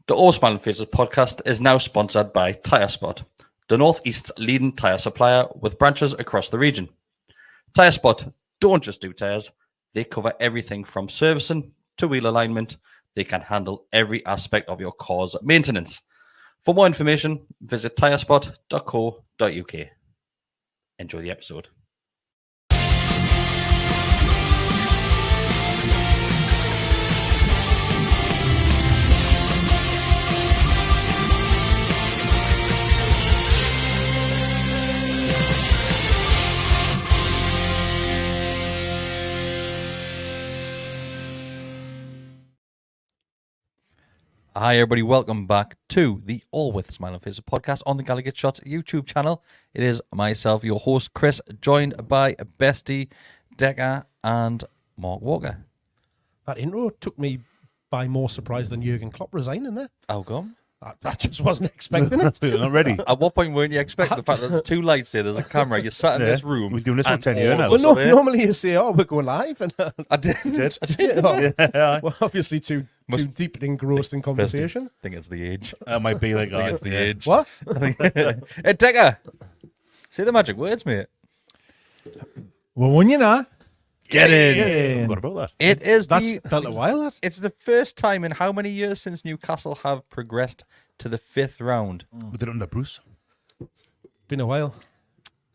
The All Smiling Faces podcast is now sponsored by Tyre Spot, the Northeast's leading tyre supplier with branches across the region. Tyre Spot don't just do tyres, they cover everything from servicing to wheel alignment. They can handle every aspect of your car's maintenance. For more information, visit tyrespot.co.uk. Enjoy the episode. Hi everybody, welcome back to the All With Smiling Faces podcast on the GallowgateShots YouTube channel. It is myself, your host Chris, joined by Bestie, Decker and Mark Walker. That intro took me by more surprise than Jurgen Klopp resigning there. How come? I just wasn't expecting it. You're not ready. At what point weren't you expecting the fact that there's two lights here, there's a camera, you're sat in this room. We're doing this for 10 years all now. of Well, us no, are here. normally you say, "Oh, we're going live," and I did. Did. yeah. Well, obviously too deep engrossed in conversation. I think it's the age. That might be like, I think it's the age. What? Hey, Decker, say the magic words, mate. Well, when you know, Get in. in. What about that? It is That's the... felt a while. That It's the first time in how many years since Newcastle have progressed to the 5th round? We did it under Bruce. Been a while.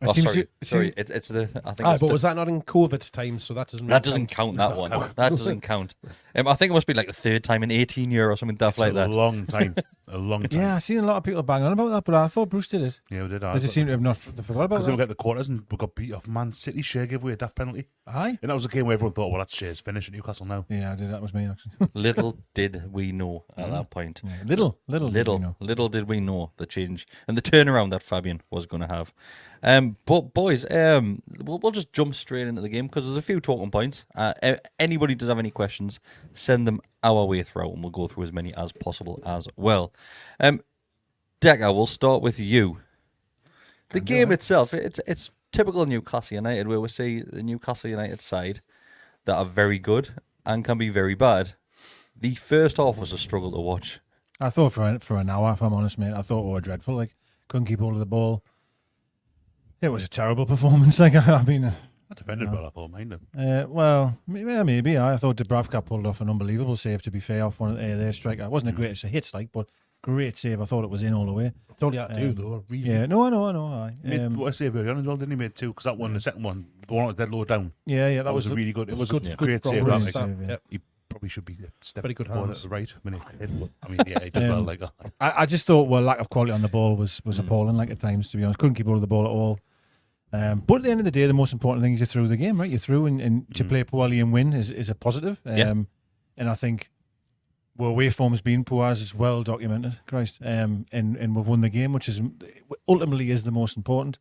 Oh, seems sorry. you- Sorry, it's the... I think Ah, it's but the, was that not in COVID times? So that doesn't. that doesn't count, that one. That doesn't count. I think it must be like the 3rd time in 18 years or something daft like A that. long time. A long time. yeah, I've seen a lot of people bang on about that, but I thought Bruce did it. Yeah, we did. They just seem to have not forgot about Because we that. got the quarters and we got beat off Man City. Shea gave away a daft penalty. Aye. And that was a game where everyone thought, well, that's Shea's finish at Newcastle now. Yeah, I did. That was me actually. Little did we know at that point. Yeah, little did we know. Little did we know the change and the turnaround that Fabian was going to have. But boys, we'll just jump straight into the game because there's a few talking points. Anybody does have any questions, send them our way through, and we'll go through as many as possible as well. Decker, we'll start with you. The game itself, it's typical Newcastle United, where we see the Newcastle United side that are very good and can be very bad. The first half was a struggle to watch. I thought for an hour, if I'm honest, mate, I thought we were dreadful. Like, couldn't keep hold of the ball. It was a terrible performance. Like, I mean, I defended well, I thought, mind him. well, maybe. I thought Dubravka pulled off an unbelievable save, to be fair, off one of their striker. It wasn't a great hit, like, but great save. I thought it was in all the way. It's all you had to do, though. Really. Yeah, no, I know. Aye. Made what I say earlier on as well, didn't he? Made two, because that one, the second one, the one that was dead low down, Yeah, that was a really good. It was a good great from save. Bruno. Right? Save, yeah. He probably should be a step Very good further hands. to the right when he hit. But, I mean, yeah, he does well. Like, I just thought, well, lack of quality on the ball was appalling, like, at times, to be honest. Couldn't keep hold of the ball at all. But at the end of the day, the most important thing is you're through the game, right? You're through, and to play poorly and win is a positive. And I think, well, away form's been poor, as is well documented, Christ. And we've won the game, which is ultimately is the most important.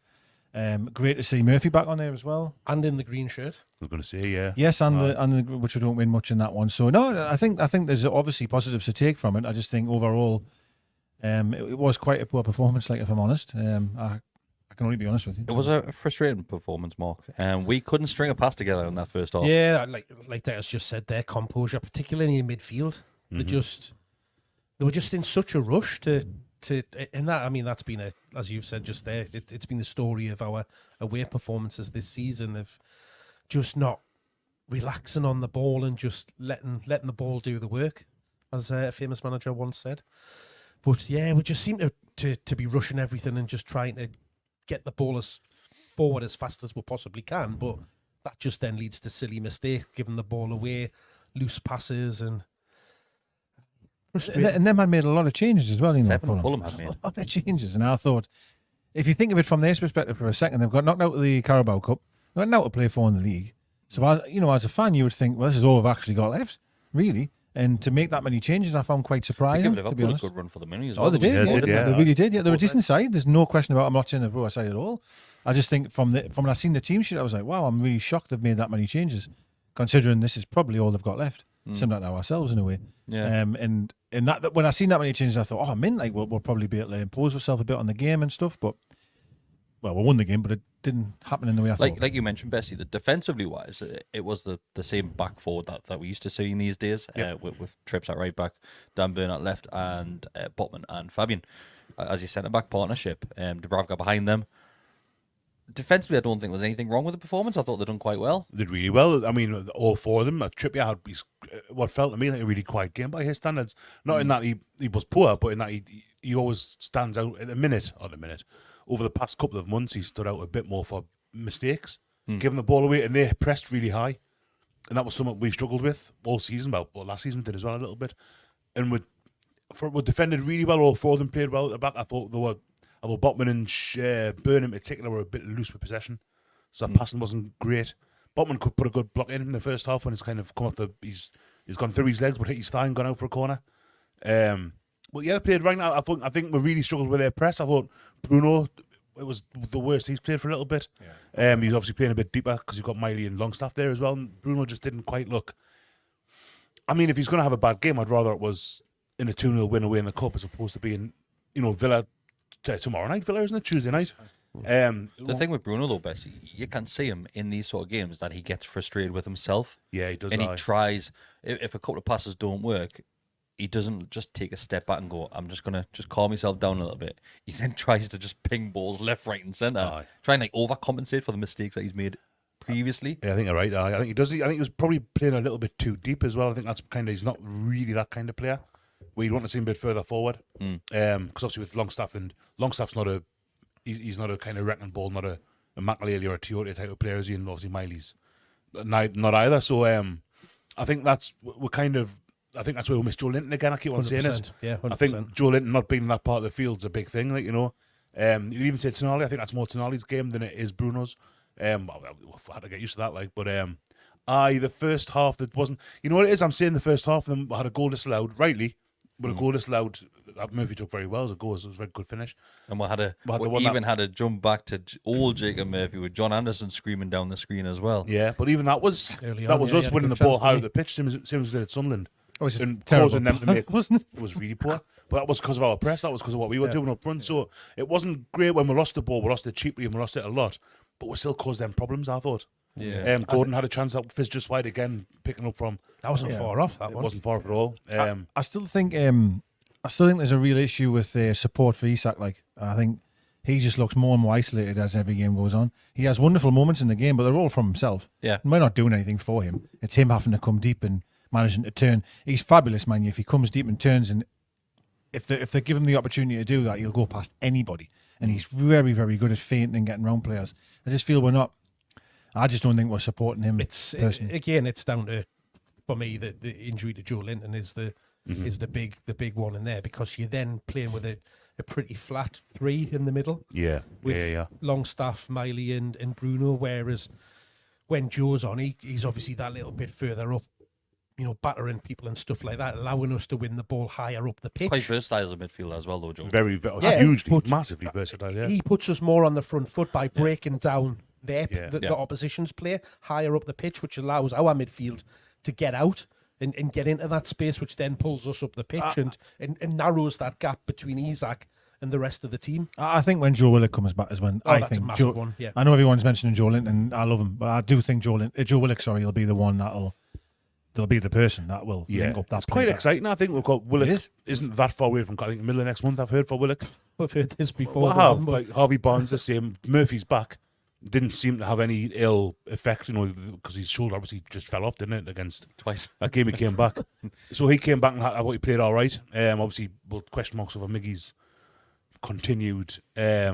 Great to see Murphy back on there as well. And in the green shirt. I was going to say, yeah. Yes, and the which we don't win much in that one. So no, I think there's obviously positives to take from it. I just think overall, it was quite a poor performance. Like, if I'm honest, I can only be honest with you. It was a frustrating performance, Mark. We couldn't string a pass together in that first half. Yeah, like Daz just said, their composure, particularly in midfield, they were just in such a rush to. And that, I mean, that's been as you've said just there, it's been the story of our away performances this season of just not relaxing on the ball and just letting the ball do the work, as a famous manager once said. But yeah, we just seem to be rushing everything and just trying to get the ball as forward as fast as we possibly can. But that just then leads to silly mistakes, giving the ball away, loose passes, and And them had made a lot of changes as well. You know, 7 Fulham had made. A lot of changes, and I thought, if you think of it from their perspective for a second, they've got knocked out of the Carabao Cup, they've got now to play for in the league. So, as a fan, you would think, well, this is all we've actually got left, really. And to make that many changes, I found quite They surprising. gave to be Liverpool a honest. good run for the money as well. Oh, they did. Yeah, They really did. Yeah, they were a decent side. There's no question about it. I'm not saying they're poor side at all. I just think from when I seen the team sheet, I was like, wow, I'm really shocked they've made that many changes, considering this is probably all they've got left. Similar to ourselves in a way. Yeah. And that when I seen that many changes, I thought, oh, I mean, like we'll probably be able to impose ourselves a bit on the game and stuff. But we won the game, but it didn't happen in the way I thought. Like you mentioned, Bessie, that defensively wise, it was the same back four that we used to see in these days, with Trips at right back, Dan Burn at left, and Botman and Fabian as your centre back partnership. Dubravka behind them. Defensively, I don't think there's anything wrong with the performance. I thought they'd done quite well. They did really well. I mean, all four of them. Trippier had what felt to me like a really quiet game by his standards. Not in that he was poor, but in that he always stands out at the minute. Over the past couple of months, he stood out a bit more for mistakes, giving the ball away, and they pressed really high. And that was something we've struggled with all season. Well, last season did as well a little bit. And we defended really well. All four of them played well at the back. I thought although Botman and Burn in particular were a bit loose with possession, so that passing wasn't great. Botman could put a good block in the first half when it's kind of come off he's gone through his legs, but hit his thigh and gone out for a corner. But yeah, they played right now. I think we really struggled with their press. I thought Bruno, it was the worst he's played for a little bit. Yeah. He's obviously playing a bit deeper because you've got Miley and Longstaff there as well. And Bruno just didn't quite look. I mean, if he's going to have a bad game, I'd rather it was in a 2-0 win away in the cup as opposed to being, Villa tomorrow night. Villa, isn't it? Tuesday night. The thing with Bruno, though, Bessie, you can see him in these sort of games that he gets frustrated with himself. Yeah, he does. And he tries, if a couple of passes don't work, he doesn't just take a step back and go, I'm just going to just calm myself down a little bit. He then tries to just ping balls left, right and centre, trying to overcompensate for the mistakes that he's made previously. Yeah, I think you're right. I think he does. I think he was probably playing a little bit too deep as well. I think that's he's not really that kind of player where you'd want to see him a bit further forward. Because obviously with Longstaff's not he's not a kind of wrecking ball, not a Makaleli or a Toyota type of player, is he? And obviously Miley's not either. So I think that's where we miss Joelinton again. I keep on saying it. Yeah, 100%. I think Joelinton not being in that part of the field is a big thing. You could even say Tonali. I think that's more Tonali's game than it is Bruno's. I had to get used to that. The first half that wasn't. You know what it is? I'm saying the first half of them had a goal disallowed, rightly, but a goal disallowed. Murphy took very well as a goal. It was a very good finish. And we had a jump back to old Jacob Murphy with John Anderson screaming down the screen as well. Yeah, but even that was us winning the ball high at the pitch, same as we did at Sunderland. And causing them to make wasn't it? It was really poor. But that was because of our press. That was because of what we were doing up front. So it wasn't great when we lost the ball. We lost it cheaply and we lost it a lot. But we still caused them problems, I thought. Yeah. Gordon had a chance that fizz just wide again, picking up from. That wasn't far off. That it one wasn't far off at all. I still think there's a real issue with support for Isak. I think he just looks more and more isolated as every game goes on. He has wonderful moments in the game, but they're all from himself. Yeah, and we're not doing anything for him. It's him having to come deep and managing to turn. He's fabulous, man. If he comes deep and turns, and if they give him the opportunity to do that, he'll go past anybody. And he's very, very good at feinting and getting around players. I just feel I just don't think we're supporting him. It's down to, for me, the injury to Joelinton is the big one in there, because you're then playing with a pretty flat three in the middle. Yeah, with Longstaff, Miley, and Bruno. Whereas when Joe's on, he's obviously that little bit further up, battering people and stuff like that, allowing us to win the ball higher up the pitch. Quite versatile as a midfielder as well, though, Joe. Very, hugely, massively versatile. Yeah, he puts us more on the front foot by breaking down the opposition's play higher up the pitch, which allows our midfield to get out and get into that space, which then pulls us up the pitch and narrows that gap between Isak and the rest of the team. I think when Joe Willock comes back is when that's a massive one. Yeah. I know everyone's mentioning Joelinton, and I love him, but I do think Joe Willock, will be the one they'll be the person that will link up that. It's quite exciting. I think we've got Willock. Isn't that far away from? I think middle of next month. I've heard for Willock. We've heard this before. Harvey Barnes the same. Murphy's back. Didn't seem to have any ill effect, because his shoulder obviously just fell off, didn't it? Against twice that game, he came back. So he came back and I thought he played all right. Obviously, question marks over Miggy's continued. This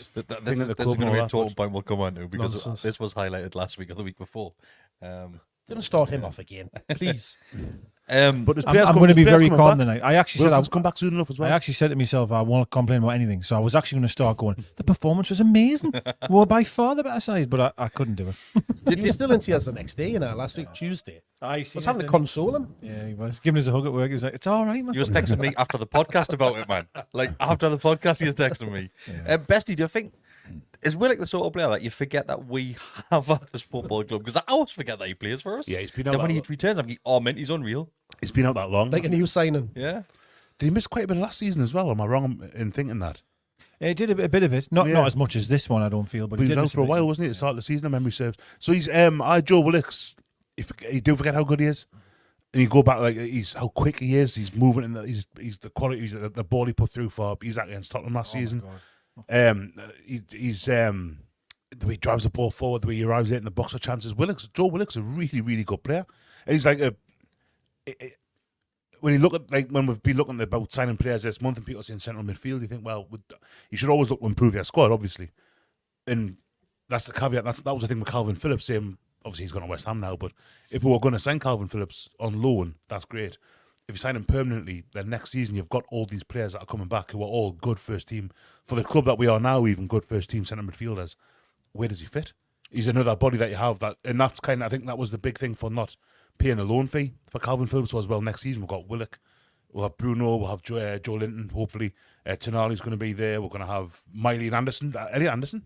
is going to be a total point we'll come on to, because this was highlighted last week or the week before. Don't start him off again, please. But I'm going to be very calm tonight. I actually said I'll come back soon enough as well. I actually said to myself, I won't complain about anything. So I was actually going to start going, the performance was amazing. We were by far the better side, but I couldn't do it. He was still in tears the next day, last week, Tuesday. I was having to console him. Yeah, he was. Giving us a hug at work. He was like, it's all right, man. He was texting me after the podcast about it, man. After the podcast, he was texting me. Bestie, do you think... Is Willock the sort of player that you forget that we have at this football club? Because I always forget that he plays for us. Yeah, he's been out. Then when he returns, I'm like, man, he's unreal. He's been out that long. Like a new signing. Yeah. Did he miss quite a bit last season as well? Am I wrong in thinking that? He did a bit of it, not as much as this one, I don't feel, but he he was did out miss for a bit. while, wasn't he? At the start of the season, if memory serves. So he's Joe Willock's. If you do forget how good he is, and you go back like he's how quick he is. He's moving in he's the quality. He's the ball he put through for. He's against Tottenham last season. He's the way he drives the ball forward, the way he arrives in the box for chances. Joe Willock's a really, really good player, and he's like when you look at when we've been looking about signing players this month and people saying central midfield, you think, well, you should always look to improve your squad, obviously, and that's the caveat. That was the thing with Calvin Phillips saying. Obviously, he's gone to West Ham now, but if we were going to sign Calvin Phillips on loan, that's great. If you sign him permanently, then next season you've got all these players that are coming back who are all good first team for the club that we are now, even good first team centre midfielders. Where does he fit? He's another body that you have that, and that's kind of, I think that was the big thing for not paying the loan fee for Calvin Phillips as well. Next season we've got Willock, we'll have Bruno, we'll have Joelinton, hopefully. Tonali's going to be there. We're going to have Miley and Anderson, Elliot Anderson.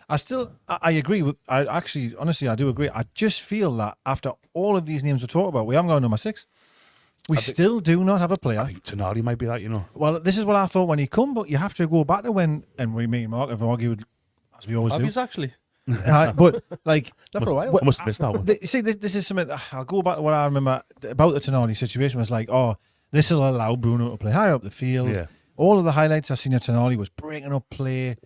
I agree with. Honestly, I do agree. I just feel that after all of these names we talk about, we haven't got number 6. We still do not have a player. I think Tonali might be that, you know. Well, this is what I thought when he come, but you have to go back to when, and me and Mark have argued, as we always do. He's actually. But like, Not for a while. I must have missed that one. see, this is something. I'll go back to what I remember about the Tonali situation. Was like, oh, this will allow Bruno to play higher up the field. Yeah. All of the highlights I seen of Tonali was breaking up play.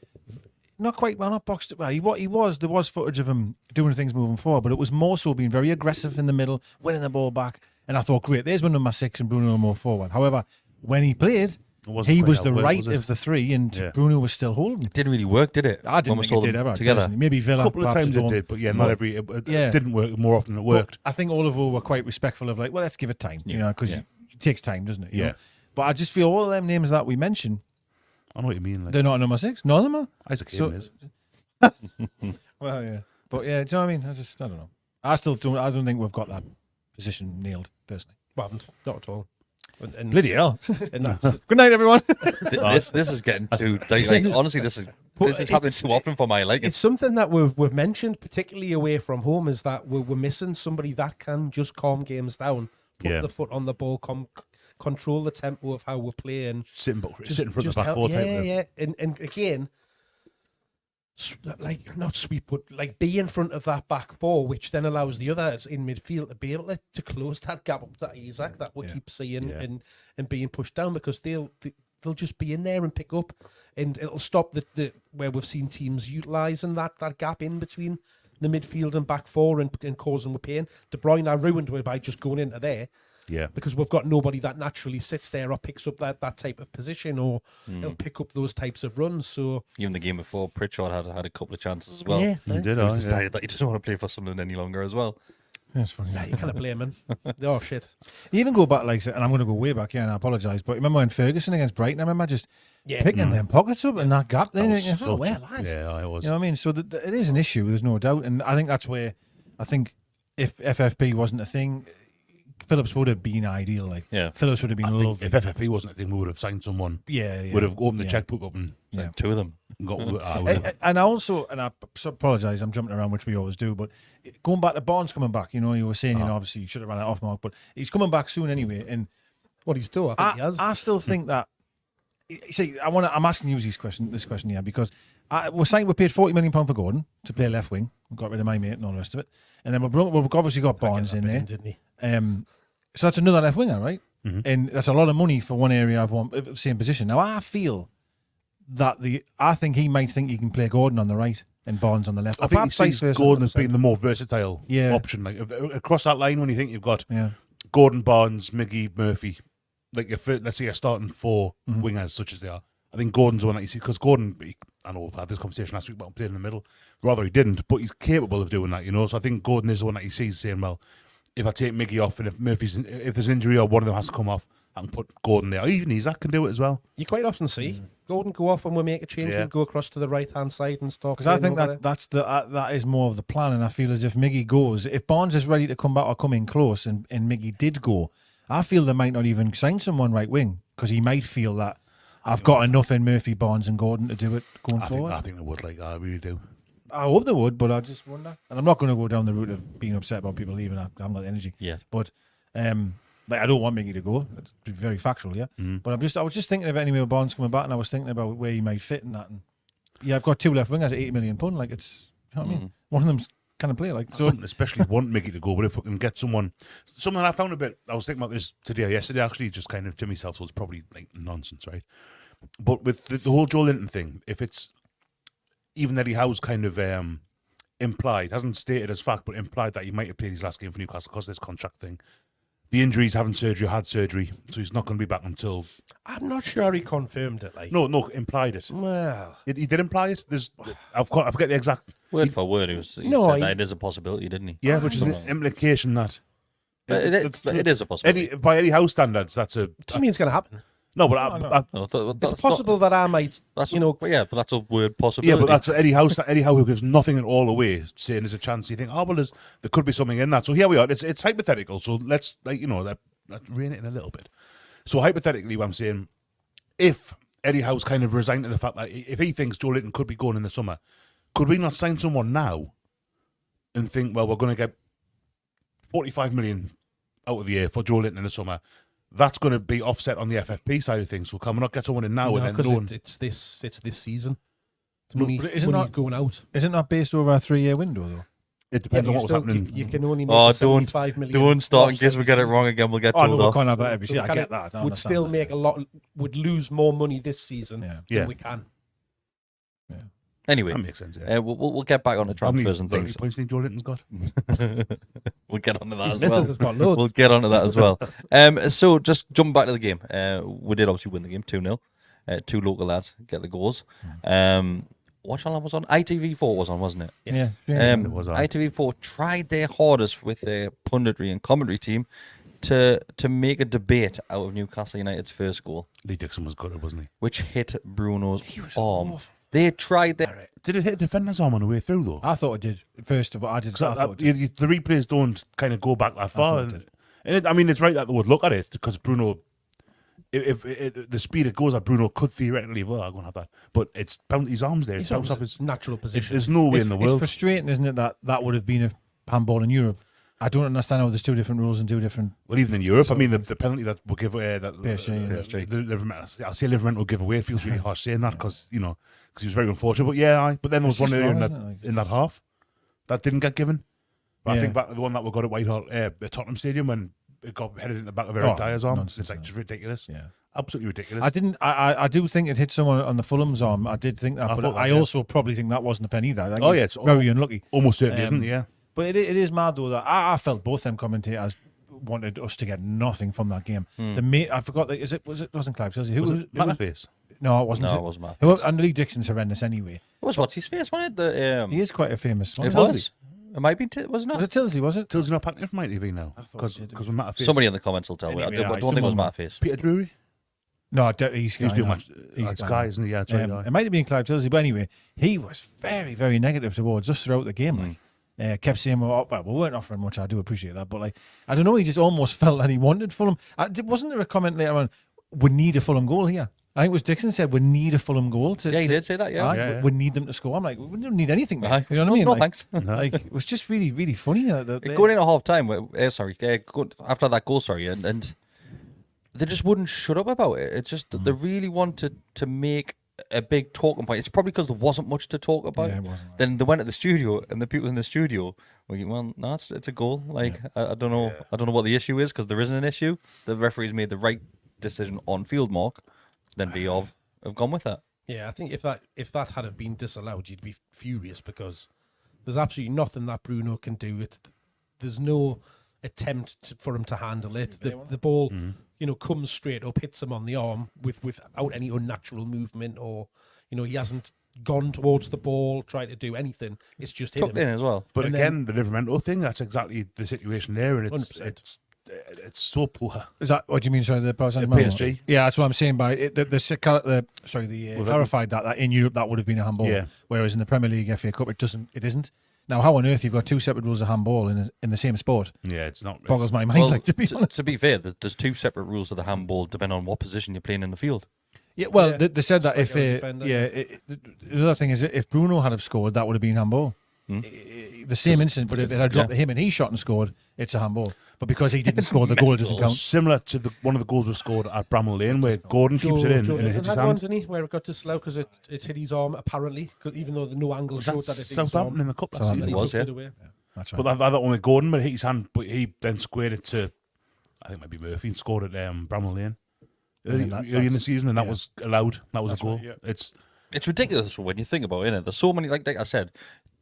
Not quite well, not boxed. Well, he was. There was footage of him doing things moving forward, but it was more so being very aggressive in the middle, winning the ball back. And I thought, great, there's one number 6 and Bruno more forward. However, when he played, he was the right of the 3, and Bruno was still holding. It didn't really work, did it? I didn't think it did ever. Together. Personally. Maybe Villa. A couple of times it did, but not every. It didn't work. More often it worked. But I think Oliver were quite respectful of like, well, let's give it time, you know, because it takes time, doesn't it? You know? But I just feel all of them names that we mentioned, I know what you mean. Like, they're not number 6. None of them are. Isaac Hayden is. Well, yeah, but yeah, do you know what I mean? I don't know. I don't think we've got that position nailed personally. We haven't. Not at all. And Bloody hell! and that's, Good night, everyone. This is getting too like honestly this is happening too often for my liking. it's something that we've mentioned, particularly away from home, is that we're missing somebody that can just calm games down, put the foot on the ball, control the tempo of how we're playing, Sit in front of the back four type. yeah. And again, like not sweep, but like be in front of that back four, which then allows the others in midfield to be able to close that gap up to Isaac that we keep seeing and being pushed down, because they'll just be in there and pick up, and it'll stop the where we've seen teams utilising that gap in between the midfield and back four and causing with pain. De Bruyne are ruined by just going into there. Yeah, Because we've got nobody that naturally sits there or picks up that type of position, or it'll pick up those types of runs. So Even the game before, Pritchard had a couple of chances as well. yeah, he did. He decided that he doesn't want to play for Sunderland any longer as well. That's funny. Nah, you can't blame him. Oh shit! You even go back, like, and I'm going to go way back here, and I apologise, but remember when Ferguson against Brighton? I remember just picking them pockets up and that gap there. Lads. Yeah, I was. You know what I mean? So it is an issue. There's no doubt, and I think that's where I think if FFP wasn't a thing, Phillips would have been ideal. Like, Phillips would have been lovely. If FFP wasn't a thing, we would have signed someone. Would have opened the checkbook up and Two of them. got. And I apologise, I'm jumping around, which we always do, but going back to Barnes coming back, you know, you were saying, you know, obviously you should have ran that off, Mark, but he's coming back soon anyway. And What he's done, I think he has. I still think that. See, I'm asking you this question here because we paid £40 million for Gordon to play left wing. We got rid of my mate and all the rest of it, and then we've obviously got Barnes in there, didn't he? So that's another left winger, right? And that's a lot of money for one area of the same position. Now I feel that I think he might think he can play Gordon on the right and Barnes on the left. I think he sees Gordon as being the more versatile option. Like across that line, when you think you've got Gordon, Barnes, Miggy, Murphy, like let's say you're starting 4 wingers such as they are. I think Gordon's the one that you see, because Gordon, I know I had this conversation last week about playing in the middle. Rather he didn't, but he's capable of doing that, you know. So I think Gordon is the one that he sees saying, well, if I take Miggy off and if there's injury or one of them has to come off, I can put Gordon there. Or even Isaac can do it as well. You quite often see Gordon go off when we make a change and go across to the right hand side and start. Because I think that is more of the plan, and I feel as if Miggy goes, if Barnes is ready to come back or come in close, and Miggy did go, I feel they might not even sign someone right wing, because he might feel that I've got enough in Murphy, Barnes, and Gordon to do it going forward. I think they would. Like, I really do. I hope they would, but I just wonder. And I'm not going to go down the route of being upset about people leaving. I haven't got the energy. Yeah. But Like, I don't want Mickey to go. To be very factual, yeah. But I was just thinking of anyway, Barnes coming back, and I was thinking about where he might fit in that. And yeah, I've got 2 left wingers at £80 million. Like, it's, you know what I mean? One of them's kind of play like. I So wouldn't especially want Mickey to go, but if we can get something I found a bit, I was thinking about this today or yesterday, actually, just kind of to myself, so it's probably like nonsense, right? But with the whole Joelinton thing, if it's even Eddie Howe's kind of implied, hasn't stated as fact, but implied that he might have played his last game for Newcastle because of this contract thing. The injury's having surgery, had surgery, so he's not going to be back until. I'm not sure he confirmed it. Like, No, implied it. well, He did imply it. I forget the exact Word for word, he said that it is a possibility, didn't he? which is an implication that. But it is a possibility. By Eddie Howe standards, that's a. doesn't mean it's going to happen. No, but It's possible that I might, That's you know, but that's a word possibility. yeah, but that's Eddie Howe. Eddie Howe who gives nothing at all away, saying there's a chance. You think, oh well, there could be something in that. So here we are. It's hypothetical. So let's let's rein it in a little bit. So hypothetically, what I'm saying, if Eddie Howe's kind of resigned to the fact that if he thinks Joelinton could be going in the summer, could we not sign someone now and think, well, we're going to get 45 million out of the year for Joelinton in the summer? That's going to be offset on the FFP side of things. So can we not get someone in now and then no one? It's this season. It's No, money, but isn't money that- going out. Isn't that based over a 3-year window though? It depends on what was happening. You can only make Oh, the 75 million. Don't start in offset case we get it wrong again. We'll get Oh, no, told we off. can't have that every So season. we I can- get that. I would understand still that. make a lot. Would lose more money this season Yeah. than we can. Anyway, That makes sense. Yeah. we'll get back on the How many transfers and things. points do you think Joelinton's got? We'll get onto that His as missus well. has got loads. We'll get onto that as well. So just jumping back to the game, we did obviously win the game 2-0. 2 local lads get the goals. What channel was on? ITV4 was on, wasn't it? Yes. Yeah. It was on. ITV4 tried their hardest with their punditry and commentary team to make a debate out of Newcastle United's first goal, Lee Dixon was good, wasn't he? which hit Bruno's arm. They tried their... Did it hit a defender's arm on the way through though? I thought it did. First of all, I did. I thought it did. The replays don't kind of go back that far. thought it And I mean, it's right that they would look at it because Bruno, if the speed it goes at, Bruno could theoretically, well, I'm going to have that. But it's bounced his arms there. It's bounced off his Natural position. There's no way in the It's world. frustrating, isn't it, that would have been a handball in Europe. I don't understand how there's 2 different rules and 2 different. Well, even in Europe, I mean, the penalty that will give away that PSG, I'll say Livermore will give away. It feels really harsh saying that because he was very unfortunate. But yeah, but then there was It's one just earlier wrong, isn't it? Like- in that half that didn't get given. But I Yeah. think back to the one that we got at Whitehall, at Tottenham Stadium when it got headed in the back of Eric Dyer's arm. nonsense, It's like just ridiculous. Yeah. Absolutely ridiculous. I do think it hit someone on the Fulham's arm. I did think that, I but thought that, I yeah. also probably think that wasn't a pen either. I think Oh, yeah, it's very unlucky. Almost certainly isn't. Yeah. But it is mad though that I felt both them commentators wanted us to get nothing from that game. The mate, I forgot that it wasn't Clive Chelsea. Who Was was it Matterface? No, it wasn't. No, it wasn't Matt. And Lee Dixon's horrendous anyway. It was what's his face, wasn't it? He is quite a famous one. It was. It might be, was it Was not? it Tilsey, was it? Tills not packing it from ITV now thought he did. because when Matterface. Somebody in the comments will tell me. I Anyway, don't think it was someone- Matterface. Peter Drury. No, he's He's doing much. He's It's Sky. Sky, isn't he? Yeah, that's right. It might have been Clive Tilsey, but anyway, he was very, very negative towards us throughout the game. Kept saying, we weren't offering much. I do appreciate that, but I don't know. He just almost felt that he wanted Fulham. Wasn't there a comment later on? We need a Fulham goal here. I think it was Dixon said we need a Fulham goal. Yeah, he did say that, yeah. Aye, Yeah. We need them to score. I'm like, we don't need anything, mate. Aye. You know what I mean? No, Like, thanks. it was just really, really funny. Going in at half time, after that goal, and they just wouldn't shut up about it. It's just that they really wanted to make a big talking point. It's probably because there wasn't much to talk about. Yeah, it wasn't, right. Then they went to the studio, and the people in the studio were like, well, no, it's a goal. Like, I don't know. I don't know what the issue is because there isn't an issue. The referees made the right decision on field mark. Then have gone with that. Yeah, I think if that had have been disallowed, you'd be furious because there's absolutely nothing that Bruno can do. There's no attempt for him to handle it. The ball, comes straight up, hits him on the arm without any unnatural movement, or he hasn't gone towards the ball, tried to do anything. It's just hit Tucked him. in as well. But And again, the Livermore thing, that's exactly the situation there, and 100%. it's so poor. Is that what do you mean? Sorry, the PSG. Yeah, that's what I'm saying. By it, clarified that in Europe that would have been a handball. Yeah. Whereas in the Premier League, FA Cup, it isn't. Now, how on earth you've got 2 separate rules of handball in the same sport? Yeah, it's not. Boggles my mind. Well, To be honest. to be fair, there's 2 separate rules of the handball depending on what position you're playing in the field. Yeah, well, Yeah. they said that if Striker and defender. the other thing is if Bruno had have scored, that would have been handball. The same incident, but if it had dropped to him and he shot and scored, it's a handball. but because he didn't score, the goal doesn't count. Similar to one of the goals was scored at Bramall Lane, where Gordon keeps it in and it hits his had one, hand. didn't he, where it got disallowed because it hit his arm, apparently, 'cause even though the no angle Was showed that that it hit his Southampton arm. in the cup last And season? he was, took yeah. it away. That's right. But that one with Gordon, but it hit his hand, but he then squared it to, I think maybe Murphy, and scored at Bramall Lane early in the season, and that was allowed. That was a goal. right, yeah. It's ridiculous when you think about it, innit? There's so many, like I said,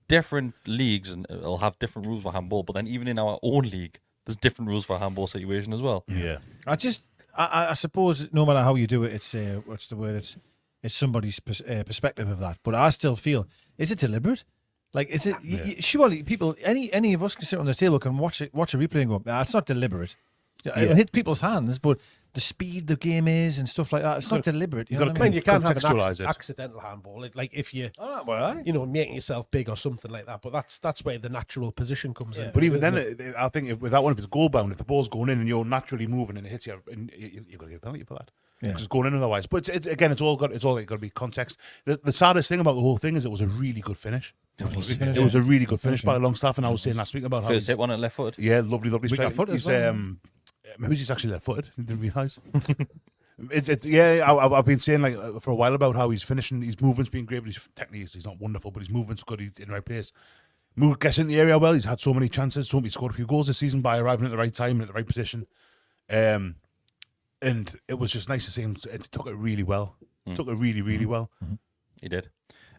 different leagues and it'll have different rules for handball, but then even in our own league, there's different rules for a handball situation as well. Yeah. I suppose no matter how you do it, it's what's the word? It's somebody's perspective of that. But I still feel, is it deliberate? Like, is it? Surely people, any of us can sit on the table, can watch a replay and go, nah, it's not deliberate. It hit people's hands, but the speed the game is and stuff like that, it's not deliberate. You know what I mean? You can't have Contextualise an it. accidental handball. Like if you, well, making yourself big or something like that. But that's where the natural position comes in. But even isn't then, it? I think with that one, if it's goal bound, if the ball's going in and you're naturally moving and it hits you, and you've got to get a penalty for that. Yeah. Because it's going in otherwise. But it's all got to be context. The saddest thing about the whole thing is it was a really good finish. It was a really good finish by Longstaff, and I was saying last week about how First hit one at left footed. yeah, lovely strike. left-footed He's as well. maybe he's actually left footed. Didn't realise. I've been saying like for a while about how he's finishing, his movement's been great, but technically he's not wonderful, but his movement's good. He's in the right place. Gets in the area well. He's had so many chances. He scored a few goals this season by arriving at the right time and at the right position. And it was just nice to see him. It took it really well. Took it really, really well. He did.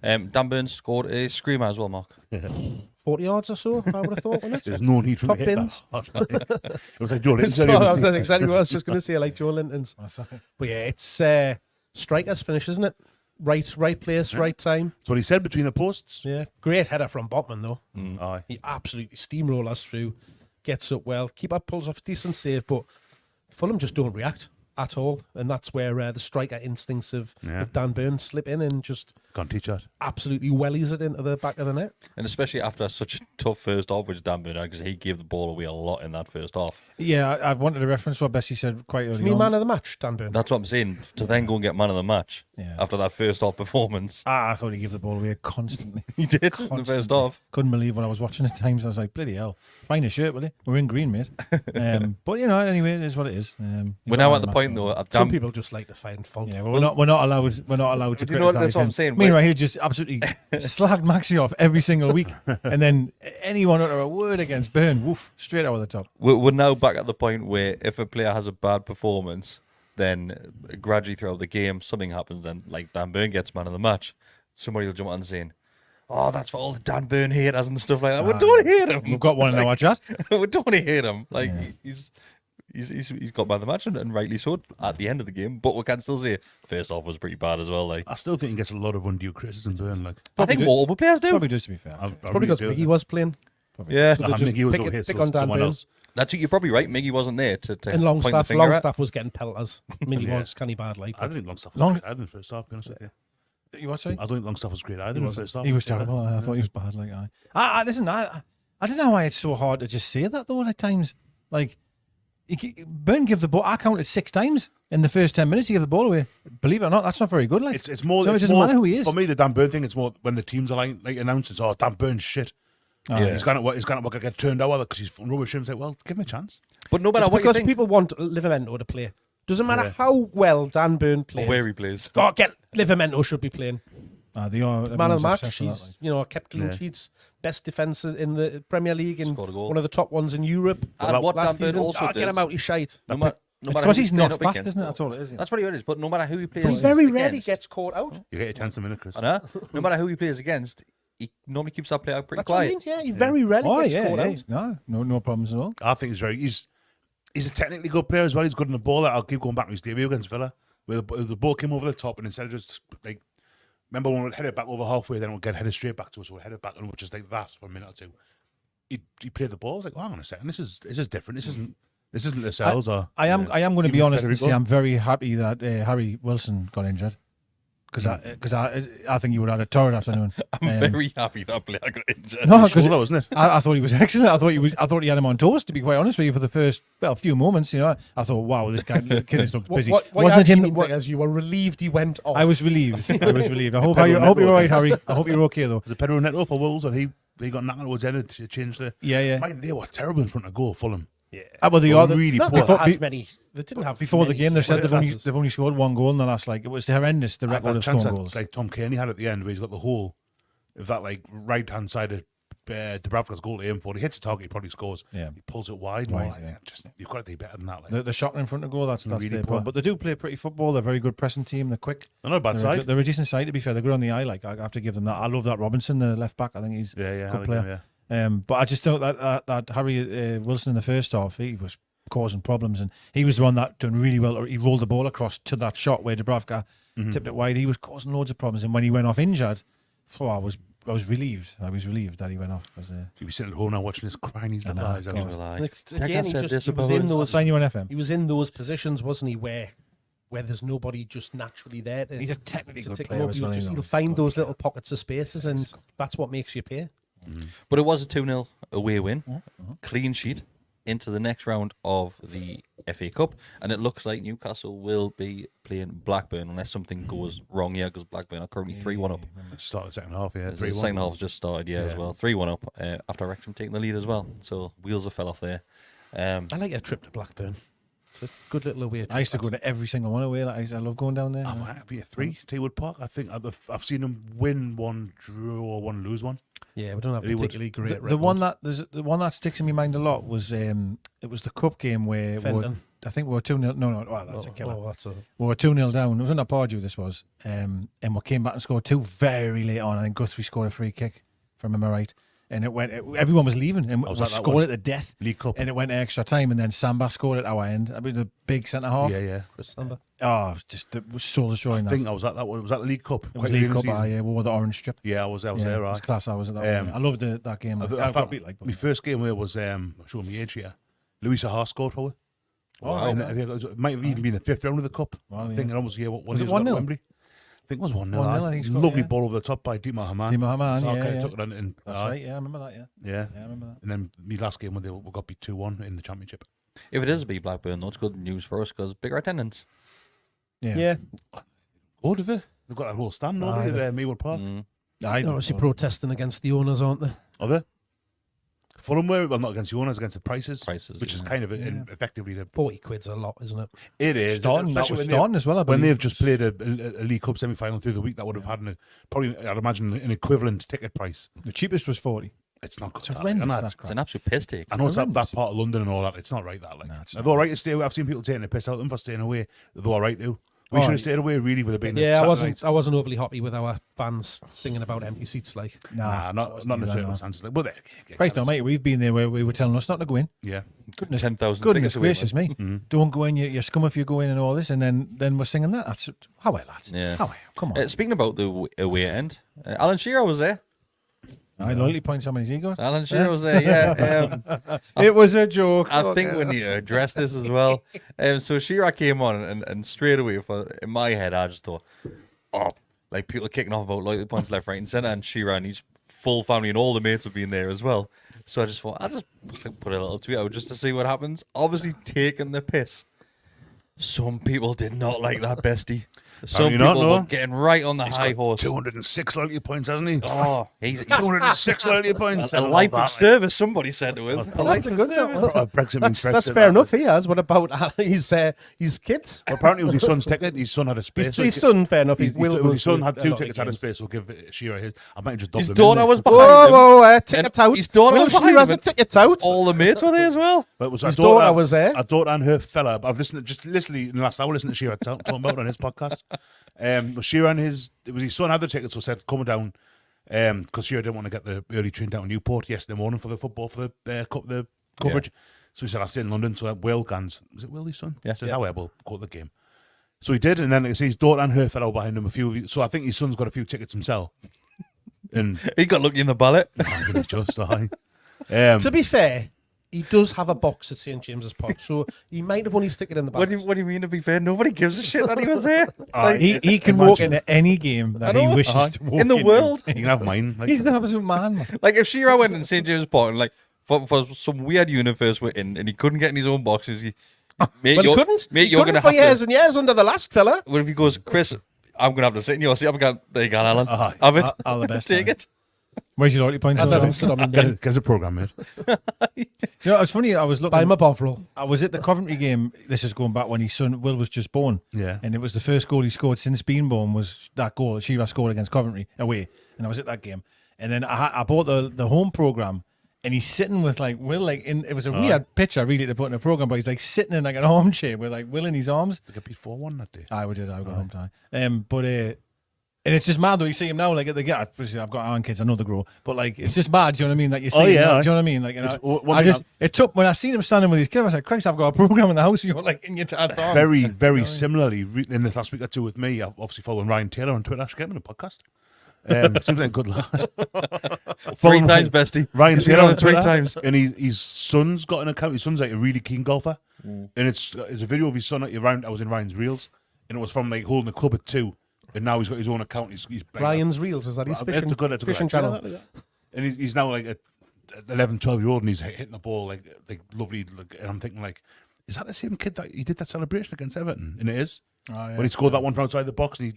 Dan Burns scored a screamer as well, Mark. 40 yards or so, I would have thought, wasn't it? There's no need for him Top to hit bins. that. It was like Joelinton. That's exactly what I was just going to say, like Joelinton's. But yeah, it's striker's finish, isn't it? Right place, right time. That's what he said between the posts. Yeah, great header from Botman though. Aye. He absolutely steamrollers through, gets up well. Keeper pulls off a decent save, but Fulham just don't react at all, and that's where the striker instincts of Dan Burns slip in and just Can't teach that. absolutely wellies it into the back of the net. And especially after such a tough first half, which Dan Burns had, because he gave the ball away a lot in that first half. Yeah, I wanted a reference to what Bessie said quite early Me on. man of the match, Dan Burns. That's what I'm saying. To then go and get man of the match after that first half performance. I thought he gave the ball away constantly. He did in the first half. Couldn't believe when I was watching at times. I was like, bloody hell. Find a shirt, will you? We're in green, mate. But, anyway, it is what it is. We're now at the point, though. Some people just like to find fault. Yeah, well, we're not allowed to Do you know what- criticise that's what him. I'm saying, Meanwhile, he just absolutely slagged Maxi off every single week. And then anyone utter a word against Byrne, woof, straight over the top. We're now back at the point where if a player has a bad performance, then gradually throughout the game, something happens. Then, like Dan Burn gets man of the match, somebody will jump on saying, "Oh, that's for all the Dan Burn haters and stuff like that." We don't hate him. We've got one in our chat. We don't hate him. Like he's got man of the match and rightly so at the end of the game. But we can still say first half was pretty bad as well. Like I still think he gets a lot of undue criticism. Like I think multiple players do. Probably does, to be fair. Probably because Miggy was playing. Yeah, So they just Miggy was pick okay, it- so pick on Dan someone Burn. else. that's it. You're probably right. Miggy wasn't there to And point the Longstaff, finger at. Longstaff was getting pelters. Mini Yeah. was canny bad like. I don't think Longstaff was Long- great either in the first half, to be honest with you. You what, sorry? I don't think Longstaff was great either in the first half. He was terrible. I thought he was bad. Like, listen, I don't know why it's so hard to just say that though. At times, like Burn gave the ball. I counted 6 times in the first 10 minutes. He gave the ball away. Believe it or not, that's not very good. Like It's more. So it's it doesn't more, matter who he is. For me, the Dan Burn thing. It's more when the teams are like announcing, "Oh, Dan Burn's shit." Yeah. He's gonna get turned out because he's rubbish. It's like, well, give him a chance. But no matter It's what you because think, people want Livramento to play. Doesn't matter how well Dan Burn or plays. where he plays. Oh, get Livramento should be playing. They are Man of everyone's the match. obsessed with that, He's like. kept clean sheets, best defence in the Premier League, and Scored a goal. one of the top ones in Europe. And what Dan last Burn season. also Get does. him out his shite. No matter It's who because he's playing not up fast, against. isn't it? That's all it is. Yeah. That's what it is. But no matter who he plays, He very rarely against, gets caught out. You get a chance in a minute, Chris. I know. No matter who he plays against, he normally keeps that player pretty That's what I quiet. mean. Yeah, he very rarely Oh gets yeah, caught yeah. out. No problems at all. I think he's a technically good player as well. He's good in the ball. I'll keep going back to his debut against Villa, where the ball came over the top, and instead of just like, remember when we'd head it back over halfway, then we'd get headed straight back to us, so we'd head it back, and we'd just like that for a minute or two. He played the ball. I was like, oh, hang on a second, this is different. This isn't the cells. I am going to be even honest and Federico. say I'm very happy that Harry Wilson got injured because I think you would have had a torrid afternoon. I'm very happy that player got injured. No, because shoulder, wasn't it? I thought he was excellent. I thought he had him on toast. To be quite honest with you, for the first few moments, I thought, wow, this guy Kiddes looks busy. What Wasn't it him? As you were relieved he went off. I was relieved. I hope you're all right, Harry. I hope you're okay though. The Pedro Neto for Wolves, and he got knackered towards the end to change the. Yeah. Mind, they were terrible in front of goal, Fulham. Well, they They were are really Not poor. that they had many. They didn't have before the many game. They said chances. they've only scored one goal in the last, like, it was horrendous, the record That of chance scoring that, goals. like Tom Kearney had at the end, where he's got the hole of that like right hand side of Dubravka's goal to aim for. He hits the target, he probably scores. Yeah. He pulls it wide. Wide, Like, yeah. just you've got to do better than that. Like. The shot in front of goal, that's Really their poor. problem. But they do play pretty football. They're a very good pressing team. They're quick. They're not a bad side. They're a decent side, to be fair. They're good on the eye. Like, I have to give them that. I love that Robinson, the left back. I think he's Yeah, a I good like player. him, yeah. But I just thought that Harry Wilson in the first half, he was causing problems, and he was the one that done really well. He rolled the ball across to that shot where Dubravka tipped it wide. He was causing loads of problems, and when he went off injured, I was relieved. I was relieved that he went off. You'd be sitting at home now watching this crying his little eyes out. Again, he was in I'll those. sign you on FM. He was in those positions, wasn't he? Where there's nobody just naturally there. To, He's a technically to good tick player him up. as well. He'll find those little pockets of spaces, and that's what makes you pay. But it was a 2-0 away win, Mm-hmm. clean sheet into the next round of the FA Cup, and it looks like Newcastle will be playing Blackburn unless something goes wrong here, because Blackburn are currently 3-1 up. Start the second half, yeah. The 3-1. second half just started, as well. 3-1 up after Wrexham taking the lead as well. So wheels have fell off there. I like a trip to Blackburn. It's a good little away trip. I used to go to every single one away. Like, I love going down there. I might be a 3, Teawood Park. I think I've seen them win one, draw one, lose one. Yeah, we don't have He would- particularly great. The one that sticks in my mind a lot was it was the cup game where Fenton. I think we were 2-0. No, well, that's a killer. That's a We were 2-0 down. It was under Pardew, this was. And we came back and scored 2 very late on. I think Guthrie scored a free kick, if I remember right. And everyone was leaving. And we was that scored one? it to death. League Cup. And it went to extra time. And then Samba scored at our end. I mean, the big centre half. Yeah. Chris Samba. Oh, it was soul destroying. I think I was at that one. Was that the League Cup? It Quite was late League in the Cup. season. Yeah, we wore the orange strip. Yeah, I was there, It right. was class. I was at that one. I loved that game. I got thought beat like. my first game there was I'm showing my age here. Louis Saha scored for it. Wow. And I think it might have even been the 5th round of the cup. Wow, I think yeah. it almost what Was it at 1-0? Wembley. I think it was 1-0. 1-0, I think he scored, Lovely yeah. ball over the top by Dima Haman. Dima Haman, So I yeah, kind of yeah. took it on and That's right. Yeah, I remember that. Yeah, yeah. I remember that. And then my last game when we got beat 2-1 in the championship. If it is a beat Blackburn, though, it's good news for us because bigger attendance. Yeah. Oh, did they? They've got a whole stand over at Maywood Park. I They're obviously protesting against the owners, aren't they? Are they? Fulham were, well, not against the owners, against the prices. Which is yeah. kind of effectively the. 40 quid's a lot, isn't it? It is. Starting, that especially was when they- starting as well. I When believe. they've just played a League Cup semi-final through the week, that would have had probably, I'd imagine, an equivalent ticket price. The cheapest was 40. It's not good. It's that, horrendous, and that that's- It's an absolute piss take. I know it's that horrendous. part of London and all that. It's not right, that. Like, Nah, it's they're all right to stay away. I've seen people taking a piss out of them for staying away. They're all right too. We Oh, should have stayed away, really, with it being Yeah, a Saturday night. I wasn't overly happy with our fans singing about empty seats. Like, Nah, not in the circumstances. Like, but Christ almighty, we've been there where we were telling us not to go in. yeah. Goodness, 10,000 goodness tickets away, gracious me. Don't go in, you're scum if you go in and all this, and then we're singing that. That's how well, lads. Yeah. How well, come on. Speaking about the away end, Alan Shearer was there. I loyalty points how many he got. Alan Shearer was there, yeah. It was a joke. I think we need to address this as well. So Shearer came on, and straight away, in my head, I just thought, like people kicking off about loyalty points left, right, and centre, and Shearer and his full family and all the mates have been there as well. So I just thought, I'll just put a little tweet out just to see what happens. Obviously, taking the piss. Some people did not like that bestie. Some you not, people no? were getting right on the high horse. 206 loyalty points, hasn't he? Oh, he's 206 loyalty points. a life of service, somebody said to him. A life that's a good one. Brexit means That's Brexit, fair that. enough. He has. What about his kids? Well, apparently, it was his son's ticket. His son had a space. His son, fair enough. His son had a 2 lot of tickets, had a games. space. We'll give Shearer his. I might just double His him daughter in was there. behind him. Whoa, ticket out. His daughter Will was behind Shearer has him. a ticket out. All the mates were there as well. But it was His daughter was there. A daughter and her fella. I've listened just literally in the last hour. Listened to Shearer talking about it on his podcast. Shearer and his son had the tickets, so said coming down because Shearer didn't want to get the early train down to Newport yesterday morning for the football for the coverage. So he said, "I stay in London." So Will Gans, is it Will, his son? Yeah. Says, "How we'll go to the game." So he did, and then it's his daughter and her fella behind him. So I think his son's got a few tickets himself. And He got lucky in the ballot. To be fair, he does have a box at St James's Park, so he might have won his ticket in the box. What do you mean, to be fair? Nobody gives a shit that he was there. He can walk into any game that he wishes to walk in the into. world. you can have mine. Like, He's an absolute man. Like, if Shearer went in St. James' Park and, like, for some weird universe we're in, and he couldn't get in his own boxes, mate, Well, he couldn't. Mate, He you're couldn't going to for have years to. and years under the last fella. What if he goes, Chris, I'm going to have to sit in your seat. I'm going, there you go, Alan. Have it. All the best. Take it. Where's your loyalty points? I'd let him sit on my knee. Get us a program, mate. You know, it's funny. I was looking. Buy him a Bovril. I was at the Coventry game. This is going back when his son Will was just born. Yeah. And it was the first goal he scored since being born was that goal that Shearer'S scored against Coventry away. And I was at that game. And then I bought the home program. And he's sitting with like Will, like it was a weird picture really to put in a program, but he's like sitting in like an armchair with like Will in his arms. They could be 4-1 that day. I got home time. And it's just mad though. You see him now, like at the gate. I've got iron kids, I know they grow, but like it's just mad. Do you know what I mean? Like you see, him, do you know what I mean? Like, you know, it took when I seen him standing with his kid. I was like, Christ, I've got a program in the house. You're like in your dad's arm. Very similarly in the last week or two with me. I've obviously following Ryan Taylor on Twitter. I should get him on a podcast. Seems like a good lad. 3 times, bestie. Ryan He's Taylor been on on it 3 Twitter, times. and his son's got an account. His son's like a really keen golfer, and it's a video of his son at I was in Ryan's reels, and it was from like holding the club at 2. And now he's got his own account. He's Ryan's Reels, is that his fishing, it's a good fishing channel? And he's now like a 11, 12-year-old, and he's hitting the ball like lovely. And I'm thinking like, is that the same kid that he did that celebration against Everton? And it is. Oh, yeah. When he scored that one from outside the box, and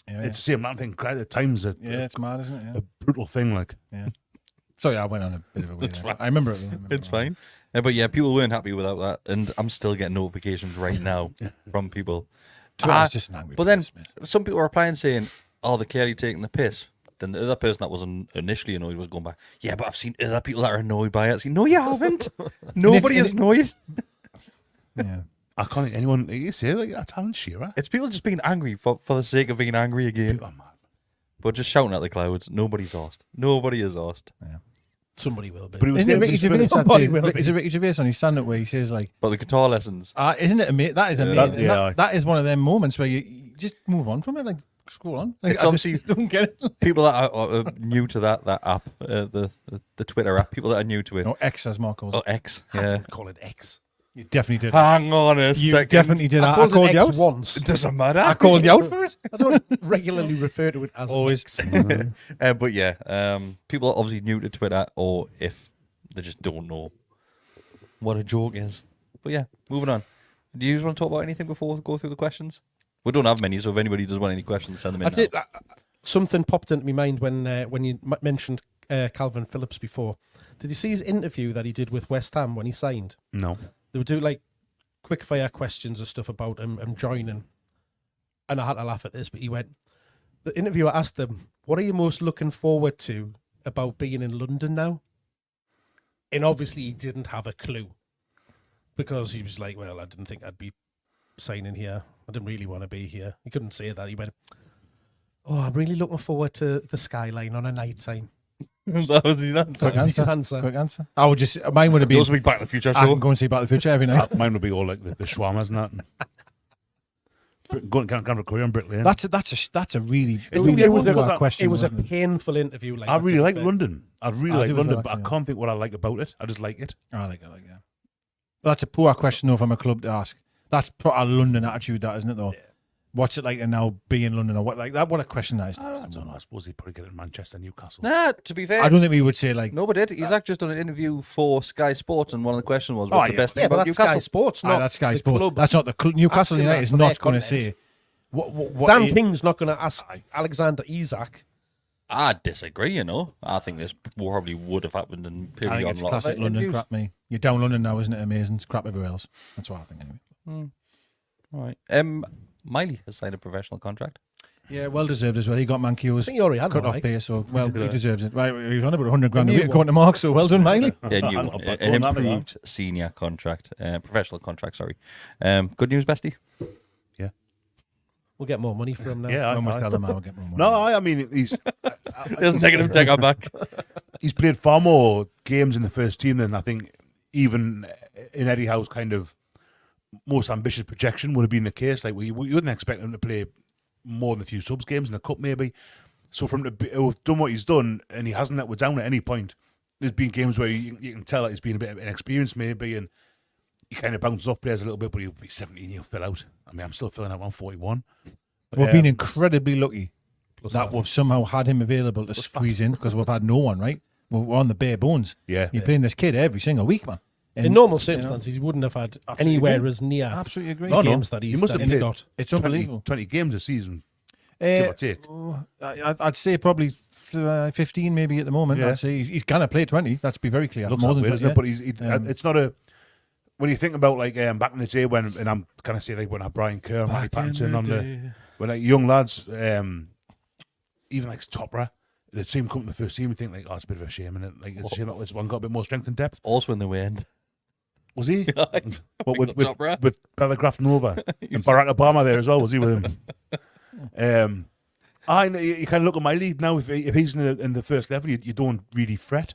Yeah, it's the same. I'm thinking, at times, it's mad, isn't it? Yeah. a brutal thing. Like, Yeah. Sorry, I went on a bit of a weird. I remember it. It's fine. But yeah, people weren't happy without that, and I'm still getting notifications right now from people. Twitter's just an angry But then place, mate. some people are replying saying, "Oh, they're clearly taking the piss." Then the other person that was initially annoyed was going back, "Yeah, but I've seen other people that are annoyed by it." No, you haven't. Nobody is annoyed. Yeah. I can't think anyone. You say like that's Alan Shearer. It's people just being angry for the sake of being angry again. People are mad. But just shouting at the clouds. Nobody's asked. Nobody is asked. Yeah. Somebody will be. But it was Isn't it Ricky Gervais? Somebody will be. Is it Ricky Gervais on his stand-up where he says like, But the guitar lessons. isn't it amazing? That is amazing. Yeah. That is one of them moments where you just move on from it, like scroll on. Like, It's I just obviously- don't get it. People that are new to that app, the Twitter app. People that are new to it. No, X as Mark calls Oh, it. X. I Yeah. didn't call it X. You definitely did. Hang on a You second. definitely did. I called called it you X out. once. It doesn't matter. I called you out for it. I don't regularly refer to it as Always. X. But yeah, people are obviously new to Twitter, or if they just don't know what a joke is. But yeah, moving on. Do you want to talk about anything before we go through the questions? We don't have many, so if anybody does want any questions, send them in. I did. Something popped into my mind when you mentioned Calvin Phillips before. Did you see his interview that he did with West Ham when he signed? No. They would do like quick fire questions or stuff about him joining. And I had to laugh at this, but he went, the interviewer asked him, "What are you most looking forward to about being in London now?" And obviously he didn't have a clue, because he was like, "Well, I didn't think I'd be signing here. I didn't really want to be here." He couldn't say that. He went, "Oh, I'm really looking forward to the skyline on a night time." That was his answer. Quick answer. Answer. Quick answer. I would just. Mine would have been. Those will be Back to the Future I show. can go and see Back to the Future every night. Mine would be all like the shawarmas and that. Going to Career on Brick Lane. That's a really It really was good a- question. It was a wasn't it? painful interview. Like I really like that. London. I really I like do as London, well, but I actually, can't think what I like about it. I just like it. I like it. Yeah. But that's a poor question though from a club to ask. That's a London attitude, that isn't it? Though. Yeah. What's it like to now be in London, or what like that? What a question that is. I don't know. I suppose he'd probably get it in Manchester, Newcastle. Nah, to be fair. I don't think we would say like. No, but did. He's actually just done an interview for Sky Sports, and one of the questions was, "What's the yeah. best thing Yeah, but about that's Newcastle?" Sky Sports, not That's Sky the Sport. club. That's not the Newcastle Asking United that is for not their going to content. say. What Dan it- King's not going to ask Alexander Isak. I disagree. You know, I think this probably would have happened in I period think on it's a lot classic of London interviews. crap. Me, you're down London now, isn't it? Amazing. It's crap everywhere else. That's what I think anyway. All right. Miley has signed a professional contract. Yeah, well deserved as well. He got Mankio's I think you already had cut one, off Mike. pay, so well he deserves it. Right, he was on about 100 grand a new week according to Mark, so well done, Miley. Yeah, new, I'm not back an on that, improved senior contract, professional contract. Sorry. Good news, bestie. We'll get more money from him now. Yeah, When we tell him, I'll get more money. No, I mean he's There's a negative take on back. he's played far more games in the first team than I think even in Eddie Howe's kind of most ambitious projection would have been the case. Like we wouldn't expect him to play more than a few subs games in the cup, maybe. So from to have done what he's done, and he hasn't let us down at any point. There's been games where you can tell that he's been a bit inexperienced, maybe, and he kind of bounces off players a little bit. But he'll be 17, he'll fill out. I mean, I'm still filling out 141. We've been incredibly lucky Plus that we've somehow had him available to squeeze in because we've had no one, right? We're on the bare bones. Yeah. You're playing this kid every single week, man. in normal circumstances, he wouldn't have had Absolutely anywhere agree. as near Absolutely agree. No, no. games that He he's must have that he's played got. It's 20, unbelievable. 20 games a season, give or take. I'd say probably 15 maybe at the moment. Yeah. I'd say he's going to play 20. Let's be very clear. Looks More that than way, 20, doesn't it? But it's not a. When you think about like back in the day when, and I'm kind of say like when I had Brian Kerr and Matty Pattinson on when like young lads, even like Topra, they'd see him come to the first team and think like, oh, it's a bit of a shame, and it like it's a shame that this one got a bit more strength and depth. Also in the wind. Was he? What with Topra? with Bellegraph Nova and Barack Obama there as well? Was he with him? I know you kind of look at Miley now. If he's in the first level, you don't really fret.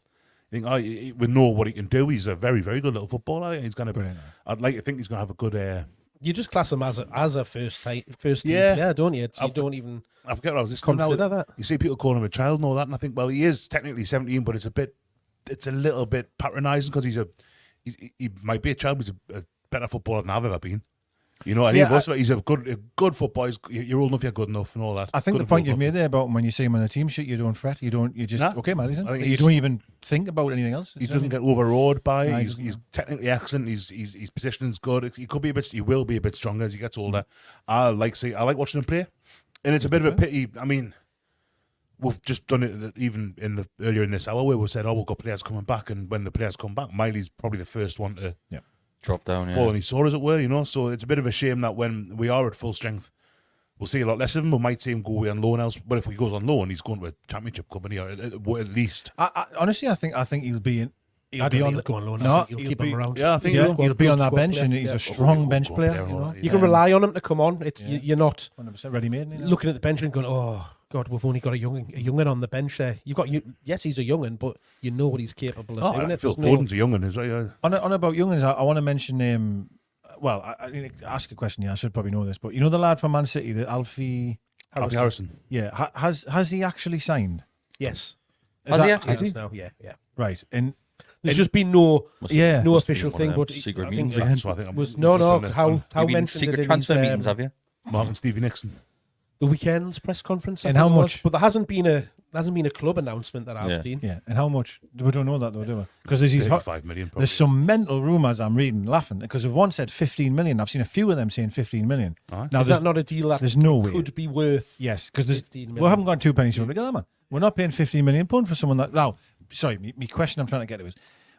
You think, we know what he can do. He's a very, very good little footballer. He's going to. I'd like to think he's going to have a good. You just class him as a first team player, don't you? You don't even. I forget what I was listening now. That. You see people calling him a child and all that, and I think, well, he is technically 17, but it's a little bit patronising because he might be a child, but he's a better footballer than I've ever been. You know, and he's a good footballer. You're old enough, you're good enough, and all that. I think the point you've made there about when you see him on the team sheet, you don't fret. You just okay, Miley's in. You don't even think about anything else. He doesn't get overawed by it. He's technically excellent. His positioning's good. He could be he will be a bit stronger as he gets older. I like watching him play, and it's a bit of a pity. I mean, we've just done it even earlier in this hour where we said, we've got players coming back, and when the players come back, Miley's probably the first one to drop down, fall on his sword, as it were, you know. So it's a bit of a shame that when we are at full strength, we'll see a lot less of him. We might see him go away on loan else, but if he goes on loan, he's going to a championship company, or at least. Honestly, I think he'll be in. He'll go on loan. No, he'll keep him around. Yeah, I think he'll be on that bench, and he's a strong bench player. You know? You can rely on him to come on. You're not 100% ready-made. Looking at the bench and going, oh God, we've only got a young'un on the bench there. Yes, he's a young'un, but you know what he's capable of doing. Phil Foden's a young'un, is right? On about young'uns, I want to mention. Well, I need to ask a question here. I should probably know this, but you know the lad from Man City, the Alfie Harrison. Yeah, has he actually signed? Yes. Has he actually? Now, yeah. Right, and there's just been no must official thing, but secret I meetings think again. So I think how mentioned secret it in transfer his, meetings, have you? Mark and Stevie Nixon. The weekend's press conference. And how much? But there hasn't been a club announcement that I've seen. Yeah, and how much? We don't know that though, do we? Because there's these 5 million. Probably. There's some mental rumours I'm reading, laughing, because one said 15 million. I've seen a few of them saying 15 million. Right. Now, is that not a deal that there's no way could be worth? Yes, because we 15 million. haven't gone two pennies short together, man. We're not paying 15 million pound for someone that. Now, sorry, my question I'm trying to get to is,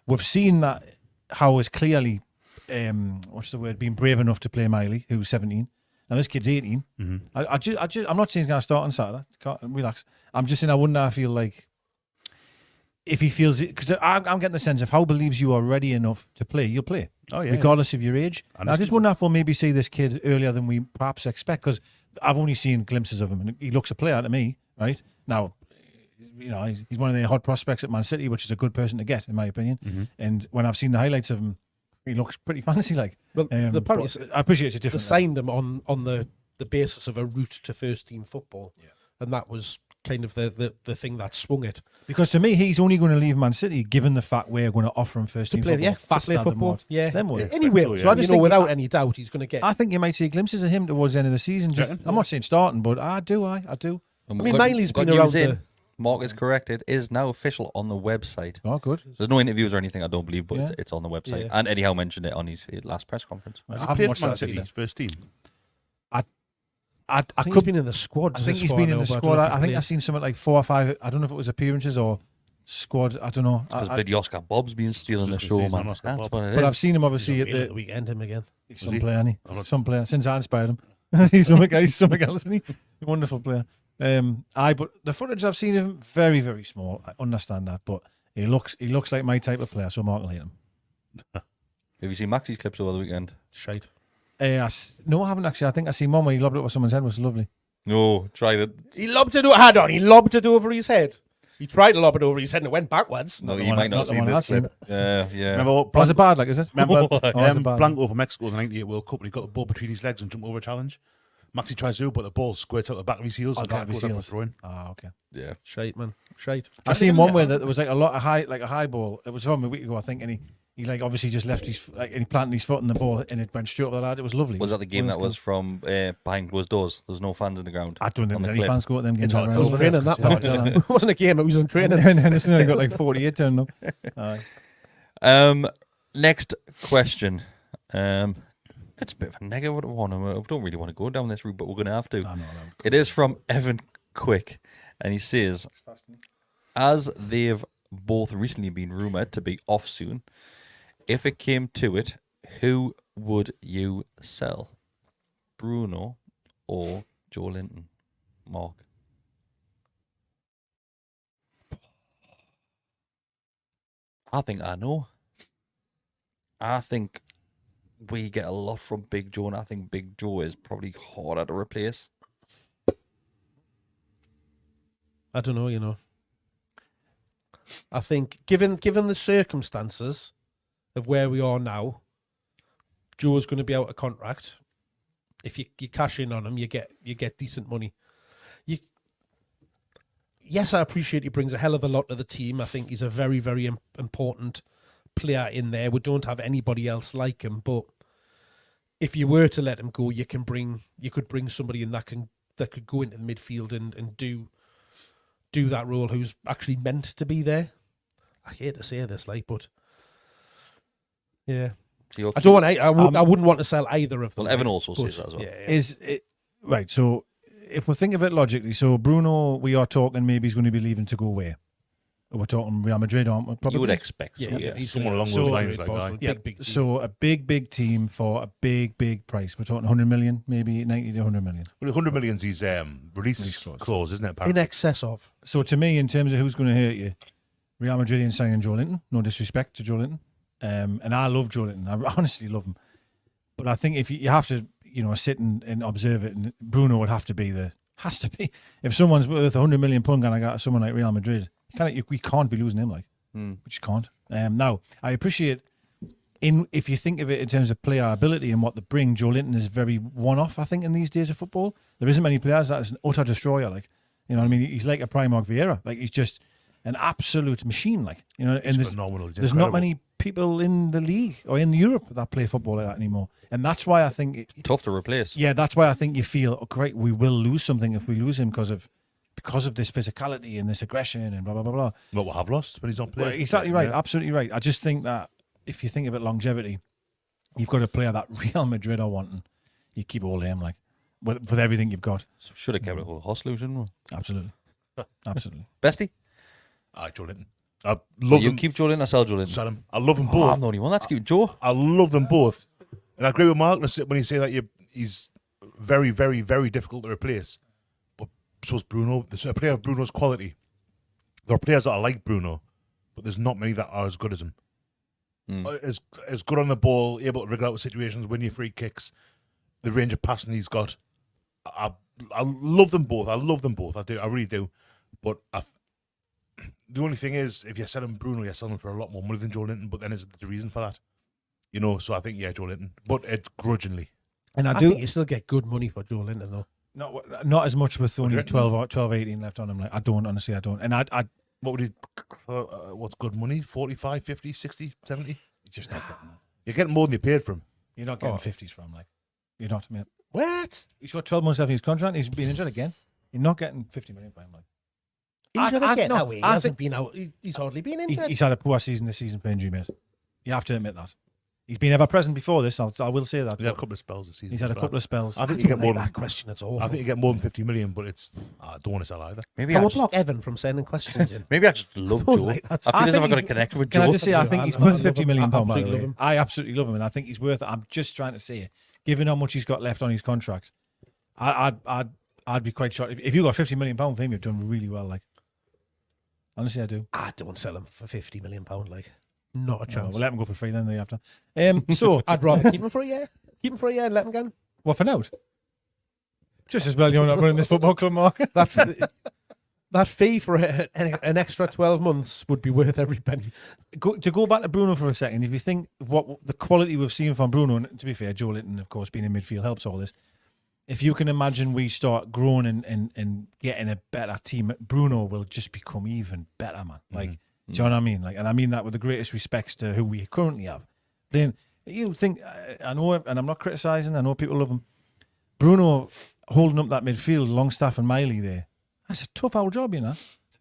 we've seen that how is clearly, being brave enough to play Miley, who's 17. Now this kid's 18. Mm-hmm. I'm not saying he's going to start on Saturday. Relax. I'm just saying I wouldn't feel like if he feels it, because I'm getting the sense of how believes you are ready enough to play, you'll play. Oh yeah, regardless of your age. And I just wonder if we'll maybe see this kid earlier than we perhaps expect, because I've only seen glimpses of him and he looks a player to me. Right now, you know, he's one of the hot prospects at Man City, which is a good person to get, in my opinion. Mm-hmm. And when I've seen the highlights of him, he looks pretty fancy. Like, well, the point is, I appreciate it's different. They signed him on the basis of a route to first team football, and that was kind of the thing that swung it. Because to me, he's only going to leave Man City given the fact we're going to offer him first team football. Fast play football. Anyway, so I just think without any doubt he's going to get. I think you might see glimpses of him towards the end of the season. I'm not saying starting, but I do. I mean, Miley's been around. Mark is correct. It is now official on the website. Oh, good. There's no interviews or anything, I don't believe, but it's on the website. Yeah. And Eddie Howe mentioned it on his last press conference. Has he played for Man City's first team? I think he's been in the squad. I think he's been in the squad. I think I've seen something like 4 or 5. I don't know if it was appearances or squad. I don't know. Because bloody Oscar Bob's been stealing the show, man. That's what it is. But I've seen him obviously at the weekend. Him again. He's some player, isn't he? Some player. Since I inspired him, he's something else, isn't he? A wonderful player. But the footage I've seen of him, very, very small. I understand that, but he looks like my type of player, so Mark will hate him. Have you seen Maxi's clips over the weekend? Shite. No, I haven't actually. I think I seen one where he lobbed it over someone's head. It was lovely. No, tried it. He lobbed it. He lobbed it over his head. He tried to lob it over his head and it went backwards. No, you might not see this clip. Yeah. Remember what? Was it bad? Like, is it? Remember Blanco for Mexico in the '98 World Cup, and he got the ball between his legs and jumped over a challenge. Maxi tries to, but the ball squirts out the back of his heels. Throwing. Ah, okay. Yeah, shite, man, shite. I seen one where there was like a high ball. It was from a week ago, I think, and he like obviously just left his and he planted his foot in the ball and it went straight over the lad. It was lovely. Was that the game that was from behind closed doors? There's no fans in the ground. I don't think there's any fans go at them games. It was training that part. It wasn't a game. It was in training. And Henderson only got like 48 turned up. Next question. It's a bit of a negative one. I don't really want to go down this route, but we're going to have to. It is from Evan Quick. And he says, as they've both recently been rumoured to be off soon, if it came to it, who would you sell? Bruno or Joelinton? Mark. I think I know. I think we get a lot from Big Joe, and I think Big Joe is probably harder to replace. I don't know, you know. I think given the circumstances of where we are now, Joe's going to be out of contract. If you cash in on him, you get decent money. Yes, I appreciate he brings a hell of a lot to the team. I think he's a very, very important player in there. We don't have anybody else like him, but if you were to let him go, you could bring somebody in that could go into the midfield and do that role, who's actually meant to be there. I hate to say this, but yeah, I don't want. I wouldn't want to sell either of them. Well, Evan also says that as well. Yeah. Is it right? So if we think of it logically, so Bruno, we are talking maybe he's going to be leaving to go where? We're talking Real Madrid, aren't we? Probably. You would expect so, Yeah. He's Someone along those lines, like that. Yeah. Big team. So a big team for a big price. We're talking 100 million, maybe 90 to 100 million. Well, 100 million's his release clause, isn't it? In Apparently. excess of. So to me, in terms of who's going to hurt you, Real Madrid ain't signing Joelinton. No disrespect to Joelinton. And I love Joelinton. I honestly love him. But I think if you have to, sit and observe it, and Bruno would have to be has to be. If someone's worth £100 million and I got someone like Real Madrid, we can't be losing him, we just can't. Now, I appreciate if you think of it in terms of player ability and what they bring, Joelinton is very one-off, I think, in these days of football. There isn't many players that is an utter destroyer, you know what I mean? He's like a Primark Vieira. He's just an absolute machine, and He's phenomenal. He's there's not incredible. many people in the league or in Europe that play football like that anymore. And that's why I think tough to replace. Yeah, that's why I think you feel, oh, great, we will lose something if we lose him because of this physicality and this aggression and blah, blah, blah, blah. What we'll have lost when he's not playing. Well, exactly right, Yeah. absolutely right. I just think that if you think of it longevity, you've got a player that Real Madrid are wanting, you keep all him, with everything you've got. Should have kept it whole Hoslu, shouldn't we? Absolutely. Absolutely. Bestie? Joelinton. I love You them. keep Joelinton or sell Joelinton? Sell him. I love them Oh, both. I'm the only one. That's cute. Joe? I love them both. And I agree with Mark when he say that he's very, very, very difficult to replace. But so is Bruno. There's a player of Bruno's quality. There are players that are like Bruno, but there's not many that are as good as him. As good on the ball, able to wriggle out of situations, win your free kicks, the range of passing he's got. I love them both. I love them both. I do. I really do. But the only thing is, if you're selling Bruno, you're selling him for a lot more money than Joelinton. But then there's a reason for that. So I think, Joelinton. But it's grudgingly. And I think you still get good money for Joelinton, though. Not as much with only Would you 12, 18 left on him. I don't, honestly, I don't. And I What would he? What's good money? 45, 50, 60, 70? you're just not getting that. You're getting more than you paid for him. You're not getting 50s from, you're not, mate. What? He's got 12 months left in his contract. He's been injured again. You're not getting 50 million from him, Injured again? no, No, he I hasn't been out. He's hardly been injured. He's had a poor season this season for injury, mate. You have to admit that. He's been ever present before this. I will say that. He's had a couple of spells this season. He's had a couple of spells. I think I you don't get more like than that question at all. I think you get more than 50 million, but I don't want to sell either. Maybe Can I we just, block Evan from sending questions in? maybe I just love Don't Joe. like that. I feel as if think I've got a he's- connection with Can Joe. I just say, I think he's worth 50 million pound, by the absolutely way. love him. I absolutely love him, and I think he's worth it. I'm just trying to say, given how much he's got left on his contract, I'd be quite shocked if you got 50 million pound for him. You've done really well, honestly, I do. I don't sell him for £50 million. Not a Well, chance. we'll let him go for free then. Day after. So I'd rather keep him for a year. Keep him for a year and let him go. what for now? Just as well you're not running this football club, Mark. That fee for an extra 12 months would be worth every penny. To go back to Bruno for a second, if you think what the quality we've seen from Bruno, and to be fair, Joelinton, of course, being in midfield helps all this. If you can imagine we start growing and getting a better team, Bruno will just become even better, man. Do you know what I mean? And I mean that with the greatest respects to who we currently have. Then you think, I know, and I'm not criticising, I know people love him. Bruno holding up that midfield, Longstaff and Miley there, that's a tough old job, It's a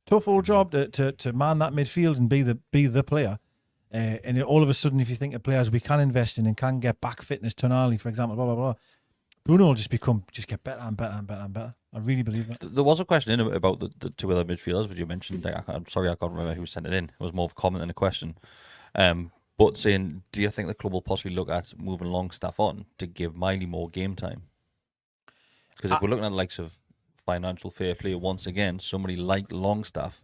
tough old job to man that midfield and be the player. And all of a sudden, if you think of players we can invest in and can get back fitness, Tonali, for example, blah, blah, blah. Bruno will just get better and better and better and better. I really believe that. There was a question in about the two other midfielders, which you mentioned. I'm sorry, I can't remember who sent it in. It was more of a comment than a question. But saying, do you think the club will possibly look at moving Longstaff on to give Miley more game time? Because if we're looking at the likes of financial fair play once again, somebody like Longstaff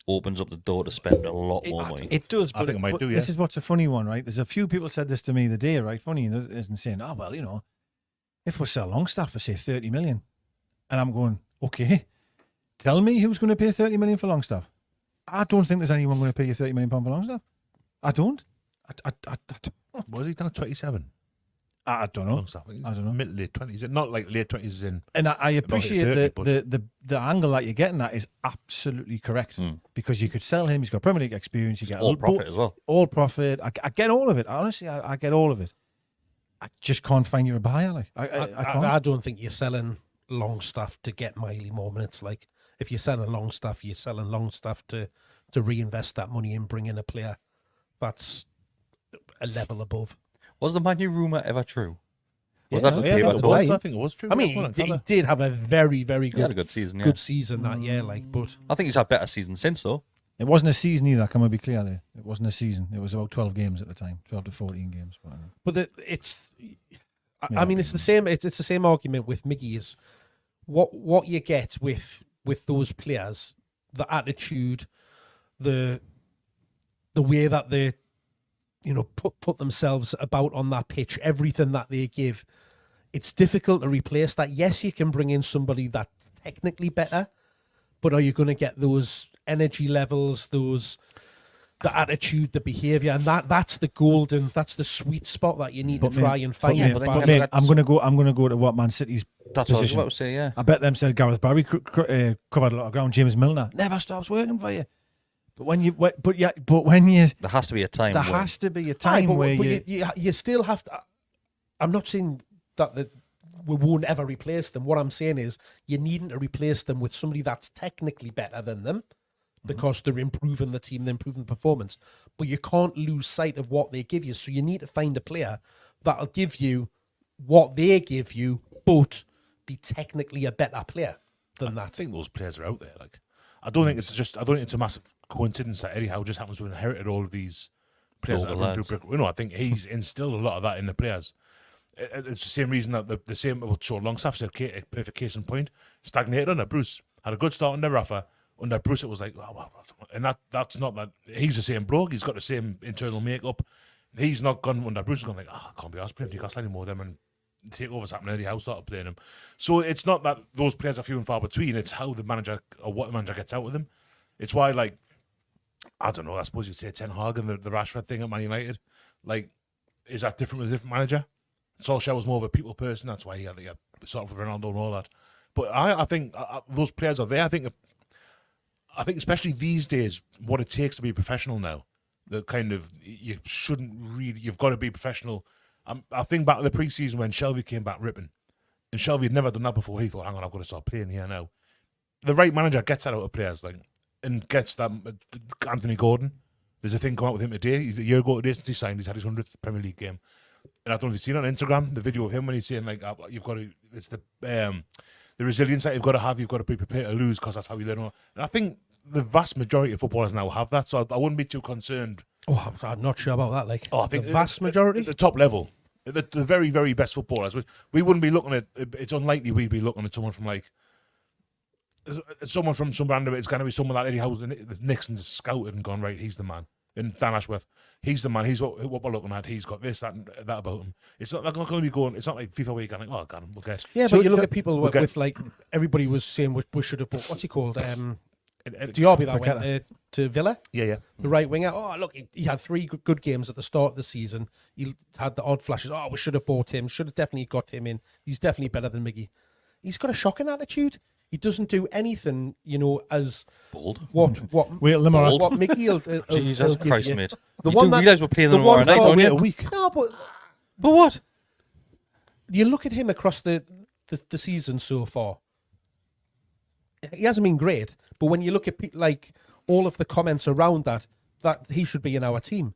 opens up the door to spend a lot more money. It does, I but, think it might but do, yeah. this is what's a funny one, right? There's a few people said this to me the day, right? Funny, isn't saying, oh, well, you know, if we sell Longstaff for, say, 30 million, and I'm going, okay, tell me who's going to pay 30 million for Longstaff. I don't think there's anyone going to pay you 30 million pound for Longstaff. I don't. I don't. Was he done at 27? I don't know. Longstaff, I don't know. Mid late 20s. Not like late 20s in. And I appreciate 30, the angle that you're getting at is absolutely correct because you could sell him. He's got Premier League experience. You get all profit as well. All profit. I get all of it. Honestly, I get all of it. I just can't find you a buyer. Like I can't. I don't think you're selling Longstaff to get Miley more minutes. Like if you're selling Longstaff, you're selling Longstaff to reinvest that money and bring in a player that's a level above. Was the Man U rumour ever true? Was Yeah, that the yeah, paper that told? was. I think it was true. I mean, he did have a very, very He had a good good season, yeah. good season that year. Like, but I think he's had better seasons since, though. It wasn't a season either. Can we be clear there? It wasn't a season. It was about 12 games at the time, 12 to 14 games. it's. I mean, it's the same. It's the same argument with Miggy. Is what you get with those players, the attitude, the way that they, you know, put themselves about on that pitch, everything that they give. It's difficult to replace that. Yes, you can bring in somebody that's technically better, but are you going to get those energy levels, the attitude, the behaviour, and that's the sweet spot that you need to try and find. I'm going to go to what Man City's That's position. what I was about to say, yeah. I bet them said Gareth Barry covered a lot of ground. James Milner never stops working for you. But when you There has to be a time. there where- has to be a time where you still have to. I'm not saying that we won't ever replace them. What I'm saying is you needn't to replace them with somebody that's technically better than them because they're improving the team, they're improving the performance. But you can't lose sight of what they give you. So you need to find a player that'll give you what they give you, but be technically a better player than I that. think those players are out there. Like, I don't think it's a massive coincidence that Eddie Howe just happens to have inherited all of these players. All the That lads. I think he's instilled a lot of that in the players. It's the same reason that the same about Sean Longstaff's a perfect case in point. Stagnated under Bruce, had a good start under Rafa. Under Bruce, it was like, oh, well, and that's not that. He's the same bloke. He's got the same internal makeup. He's not gone under Bruce. He's gone like, I can't be asked playing Newcastle anymore. Them and take over something. Eddie Howe started playing him. So it's not that those players are few and far between. It's how the manager or what the manager gets out of them. It's why, like, I don't know. I suppose you'd say Ten Hag and the Rashford thing at Man United. Like, is that different with a different manager? Solskjaer was more of a people person. That's why he had to sort of with Ronaldo and all that. But I think those players are there. I think especially these days, what it takes to be professional now. The kind of you shouldn't really. You've got to be professional. I think back to the pre-season when Shelby came back ripping, and Shelby had never done that before. He thought, "Hang on, I've got to start playing here now." The right manager gets that out of players, like, and gets that. Anthony Gordon, there's a thing come out with him today. He's a year ago today since he signed. He's had his 100th Premier League game. And I don't know if you've seen it on Instagram, the video of him when he's saying, like, you've got to, it's the resilience that you've got to have, you've got to be prepared to lose because that's how you learn. And I think the vast majority of footballers now have that, so I wouldn't be too concerned. Oh, I'm not sure about that. Like, I think the vast majority? At the top level, the very, very best footballers, we wouldn't be looking at, it's unlikely we'd be looking at someone from, like, someone from some random, it's going to be someone that Eddie Howe, Nixon's scouted and gone, right, he's the man. And Dan Ashworth, he's the man. He's what we're looking at. He's got this, that, and that about him. It's not going to be going. It's not like FIFA where you're going, oh, we'll get. Yeah, So but you look at people we'll with like everybody was saying we should have bought. What's he called? Diaby that went to Villa. Yeah. The right winger. Oh, look, he had 3 good games at the start of the season. He had the odd flashes. Oh, we should have bought him. Should have definitely got him in. He's definitely better than Miggy. He's got a shocking attitude. He doesn't do anything, you know, as Bold. what Wait, Lamar. what Mickey will Jesus give Christ, you. mate. The You one do that- realise we're playing the them tomorrow one night, for- don't Wait you? a week. No, but But what? you look at him across the season so far. He hasn't been great, but when you look at like all of the comments around that he should be in our team.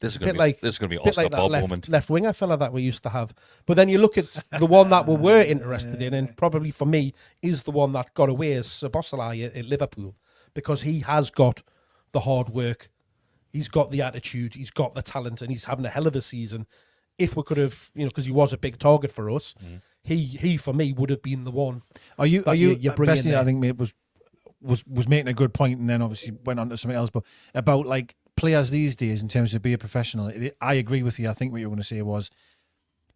This is a going bit to like be this is going to be bit Oscar like that Bob moment. left winger fella that we used to have. But then you look at the one that we were interested in, and probably for me is the one that got away is Szoboszlai at Liverpool, because he has got the hard work, he's got the attitude, he's got the talent, and he's having a hell of a season. If we could have, because he was a big target for us, he for me would have been the one. Are you bring in Bestie, there. I think mate was making a good point, and then obviously went on to something else. But about like players these days in terms of being a professional, I agree with you. I think what you were going to say was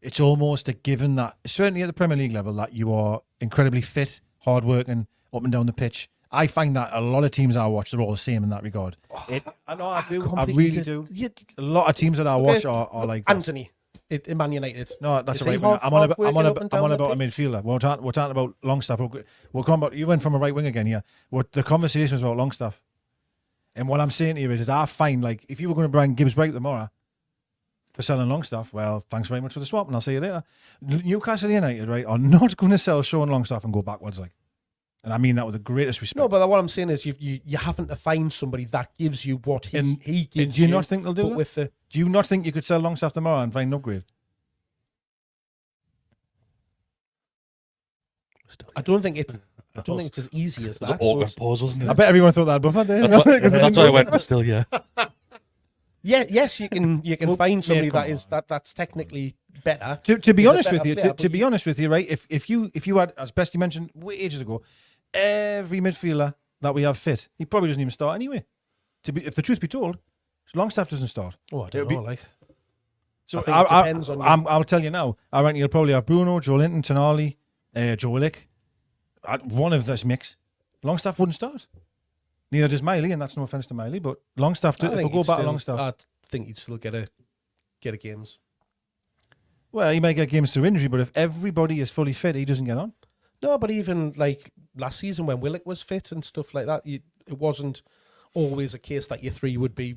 it's almost a given that certainly at the Premier League level that you are incredibly fit, hard working, up and down the pitch. I find that a lot of teams I watch, they're all the same in that regard. I know I do. I really do. A lot of teams that I watch are like that. Anthony in Man United. No, that's Is a he right winger. I'm on working up and down about the a midfielder. We're talking about Longstaff. We're talking about, you went from a right wing again here. The conversation was about Longstaff. And what I'm saying to you is I find, like, if you were going to bring Gibbs White tomorrow for selling Longstaff, well, thanks very much for the swap, and I'll see you later. Newcastle United, right, are not going to sell Sean Longstaff and go backwards, like. And I mean that with the greatest respect. No, but what I'm saying is you haven't to find somebody that gives you what he gives and do you not think they'll do that? Do you not think you could sell Longstaff tomorrow and find an upgrade? I don't think it's as easy as that. It was an awkward pause, wasn't it? I bet everyone thought that before. That's why I went, we're still here. Yeah, yes, you can find somebody that's technically better. To be He's a honest with better you, player, to be honest with you, right? If you had, as Bestie mentioned ages ago, every midfielder that we have fit, he probably doesn't even start anyway. If the truth be told, Longstaff doesn't start. Oh, I don't know. Like, so I think it depends on. I'll tell you now. I reckon you'll probably have Bruno, Joelinton, Tonali, Joe Willock. One of this mix, Longstaff wouldn't start. Neither does Miley, and that's no offense to Miley, but Longstaff. If we go back to Longstaff, I think he'd still get a games. Well, he might get games through injury, but if everybody is fully fit, he doesn't get on. No, but even like last season when Willock was fit and stuff like that, it wasn't always a case that your three would be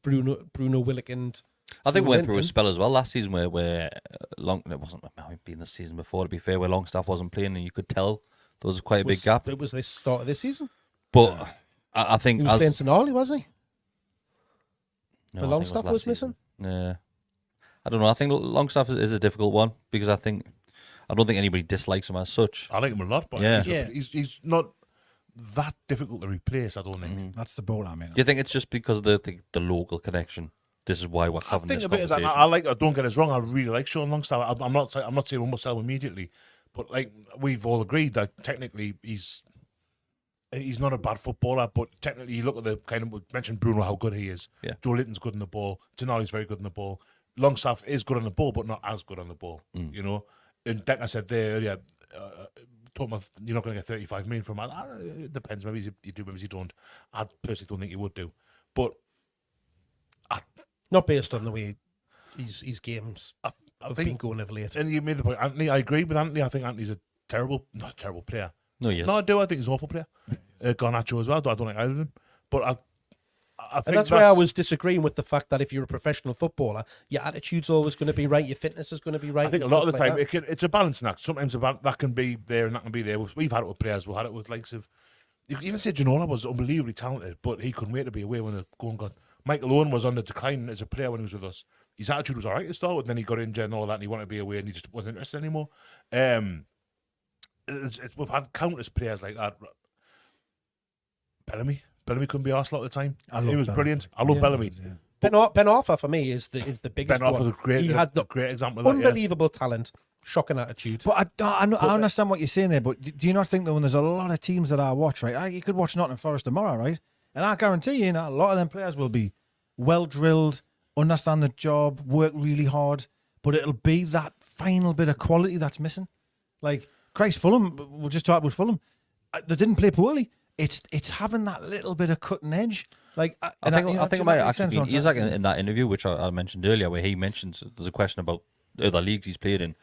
Bruno, Willock, and. I think we went through a spell as well last season where it wasn't been the season before, to be fair, where Longstaff wasn't playing, and you could tell there was quite a big gap. It was the start of this season. But I think he was playing Tonali, wasn't he? No, the Longstaff was missing. Yeah, I don't know. I think Longstaff is a difficult one because I don't think anybody dislikes him as such. I like him a lot, but he's not that difficult to replace. I don't think that's the ball I mean. Do you think it's just because of the local connection? This is why we're having this conversation. I think a bit of that. Don't get us wrong. I really like Sean Longstaff. I'm not saying we must sell him immediately, but like we've all agreed that technically he's not a bad footballer. But technically, you look at the kind of we mentioned Bruno, how good he is. Yeah. Joelinton's good on the ball. Tonali's very good on the ball. Longstaff is good on the ball, but not as good on the ball. You know, and Decker said there earlier, talking about you're not going to get 35 million from him. It depends. Maybe you do, maybe you don't. I personally don't think you would do, but. Not based on the way his games have been going of late. And you made the point, Anthony. I agree with Anthony. I think Anthony's not a terrible player. No, yes. No, I do. I think he's an awful player. Garnacho as well. I don't like either of them. But I think that's why I was disagreeing with the fact that if you're a professional footballer, your attitude's always going to be right, your fitness is going to be right. I think a lot of the time it's a balancing act. Sometimes that can be there and that can be there. We've had it with players. We've had it with likes of. You can even say Ginola was unbelievably talented, but he couldn't wait to be away when the going got. Michael Owen was on the decline as a player when he was with us. His attitude was all right to start with, then he got injured and all that, and he wanted to be away, and he just wasn't interested anymore. We've had countless players like that. Bellamy couldn't be arsed a lot of the time. He was brilliant. I love Bellamy. Ben Arthur for me is the biggest Ben Arthur one. was He had the great example of that. Unbelievable talent, shocking attitude. But I understand what you're saying there, but do you not think that when there's a lot of teams that I watch, right? You could watch Nottingham Forest tomorrow, right? And I guarantee you, a lot of them players will be well drilled, understand the job, work really hard, but it'll be that final bit of quality that's missing. Like Christ, Fulham. We'll just talk about Fulham. They didn't play poorly. It's having that little bit of cutting edge. Like I think it might actually be Isaac in that interview, which I mentioned earlier, where he mentions there's a question about other leagues he's played in,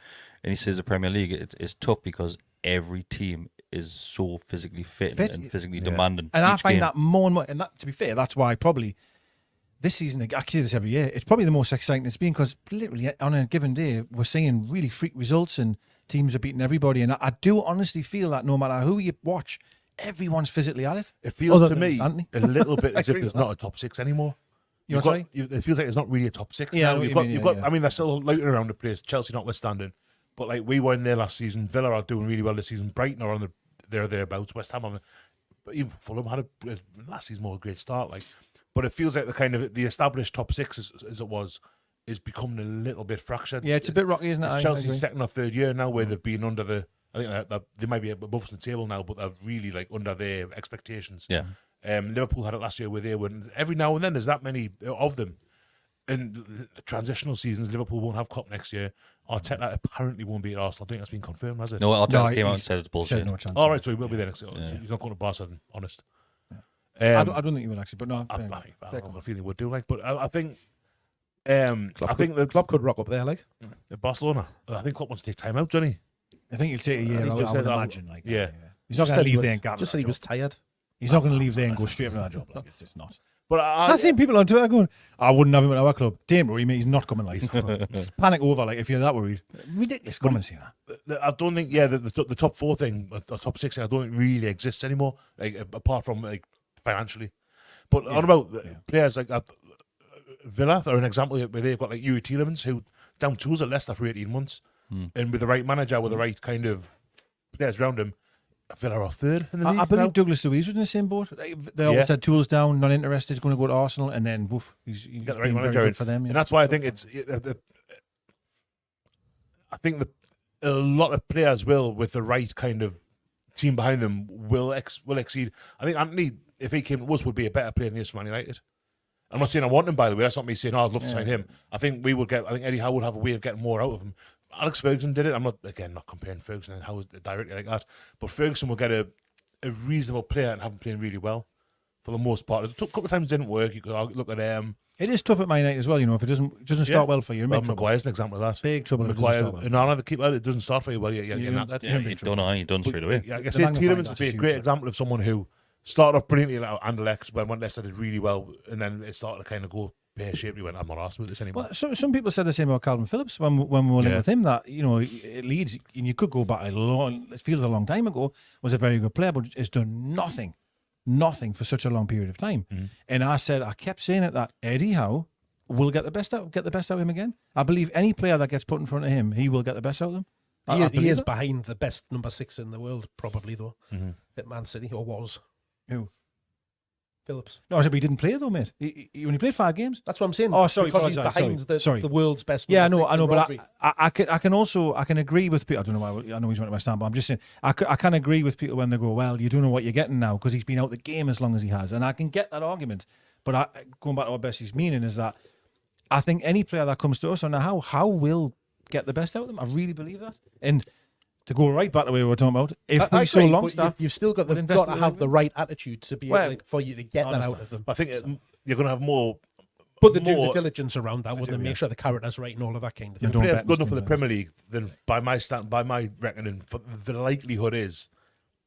and he says the Premier League it's tough because every team is so physically fit and physically demanding. And I find that more and more, and that, to be fair, that's why probably this season, I say this every year, it's probably the most exciting it's been because literally on a given day, we're seeing really freak results and teams are beating everybody. And I do honestly feel that no matter who you watch, everyone's physically at it. It feels to me a little bit as if there's not a top six anymore. You know what I'm saying? it feels like it's not really a top six. Yeah, I know now. what You've you got, mean, you've yeah, got. yeah. I mean, they're still loitering around the place. Chelsea notwithstanding, but like we were in there last season. Villa are doing really well this season. Brighton are on the thereabouts. West Ham, but even Fulham had a last season more a great start. Like, but it feels like the kind of the established top six as it was is becoming a little bit fractured. Yeah, it's a bit rocky, isn't it? It's I Chelsea's agree. second or third year now where they've been under the. I think that they might be above us in the table now, but they're really like under their expectations. Yeah. Liverpool had it last year where they were. Every now and then there's that many of them. In transitional seasons, Liverpool won't have Klopp next year. Arteta apparently won't be at Arsenal. I think that's been confirmed, has it? No, Arteta No, came out and he's said it's Said bullshit. no chance. All right, so he will be there next year. So he's not going to Barca, then, honest. I don't think he would actually, but no. I fair think enough. I have a feeling he would do. Like, but I think. I think the Klopp could rock up there, like. Barcelona. I think Klopp wants to take time out, doesn't he? I think he'll take a year. think I he'll would say that. imagine. Like, Yeah. He's not going to leave there and get Just said he was tired. He's not going to leave there and go straight for that job. Like, it's just not. But I've seen people on Twitter going, I wouldn't have him at our club. Damn, worry, mate, he's not coming. Like, panic over, like, if you're that worried. Ridiculous. Come and see that. I don't think, the top four thing, the top six thing, I don't think really exists anymore, like apart from like financially. But on about players like Villa are an example where they've got like Yuri Tielemans, who down tools at Leicester for 18 months, and with the right manager, with the right kind of players around him, Villa are third in the league. I believe now. Douglas Luiz was in the same boat. They always had tools down, not interested, going to go to Arsenal, and then woof, he's Get the right been very manager good in. for them. And that's why I think I think a lot of players will, with the right kind of team behind them, will exceed. I think Anthony, if he came to us, would be a better player than he is for Man United. I'm not saying I want him, by the way. That's not me saying, I'd love to sign him. I think Eddie Howe would have a way of getting more out of him. Alex Ferguson did it. I'm not comparing Ferguson and Howe directly like that, but Ferguson will get a reasonable player and have him playing really well for the most part. There's a couple of times it didn't work. You could look at It is tough at Man United as well, you know, if it doesn't start well for you, you're in big trouble. Maguire's an example of that. Big trouble. if it doesn't Maguire, start well. and another keeper, it doesn't start for you well. You're getting at that. Yeah, you don't know, you done straight away. Yeah, I The say magnifying Tielemans would glass be a is great huge. example of someone who started off brilliantly like Anderlecht, when Leicester did really well, and then it started to kind of go pear-shaped. He went, I'm not asked with this anymore. Well, some people said the same about Calvin Phillips when we were living with him, that, you know, it Leeds, and you could go back it feels a long time ago, was a very good player, but it's done nothing for such a long period of time. And I kept saying it, that Eddie Howe will get the best out of him again. I believe any player that gets put in front of him, he will get the best out of them. I He is that. behind the best number 6 in the world, probably, though, at Man City, or was. Who? Phillips. No, I said, but he didn't play though, mate. He only played 5 games. That's what I'm saying. Oh, sorry, because he's apologise, behind sorry. the world's best. Yeah, I number know, 6 I know, in but Rodri. I can agree with people. I don't know why. I know he's went to West Ham, but I'm just saying I can agree with people when they go, well, you don't know what you're getting now because he's been out the game as long as he has, and I can get that argument. But going back to what Bessie's meaning is that I think any player that comes to us, and how will get the best out of them. I really believe that. And to go right back to where we were talking about, if I we saw agree, but Longstaff, you've still got would invest to in have the him. right attitude to be Well, able for you to get that out of them. I think you're going to have more. But the due more diligence around that, wouldn't it? Make sure the character's right and all of that kind of thing. Don't players bet good enough for the sometimes. Premier League, then by my reckoning, the likelihood is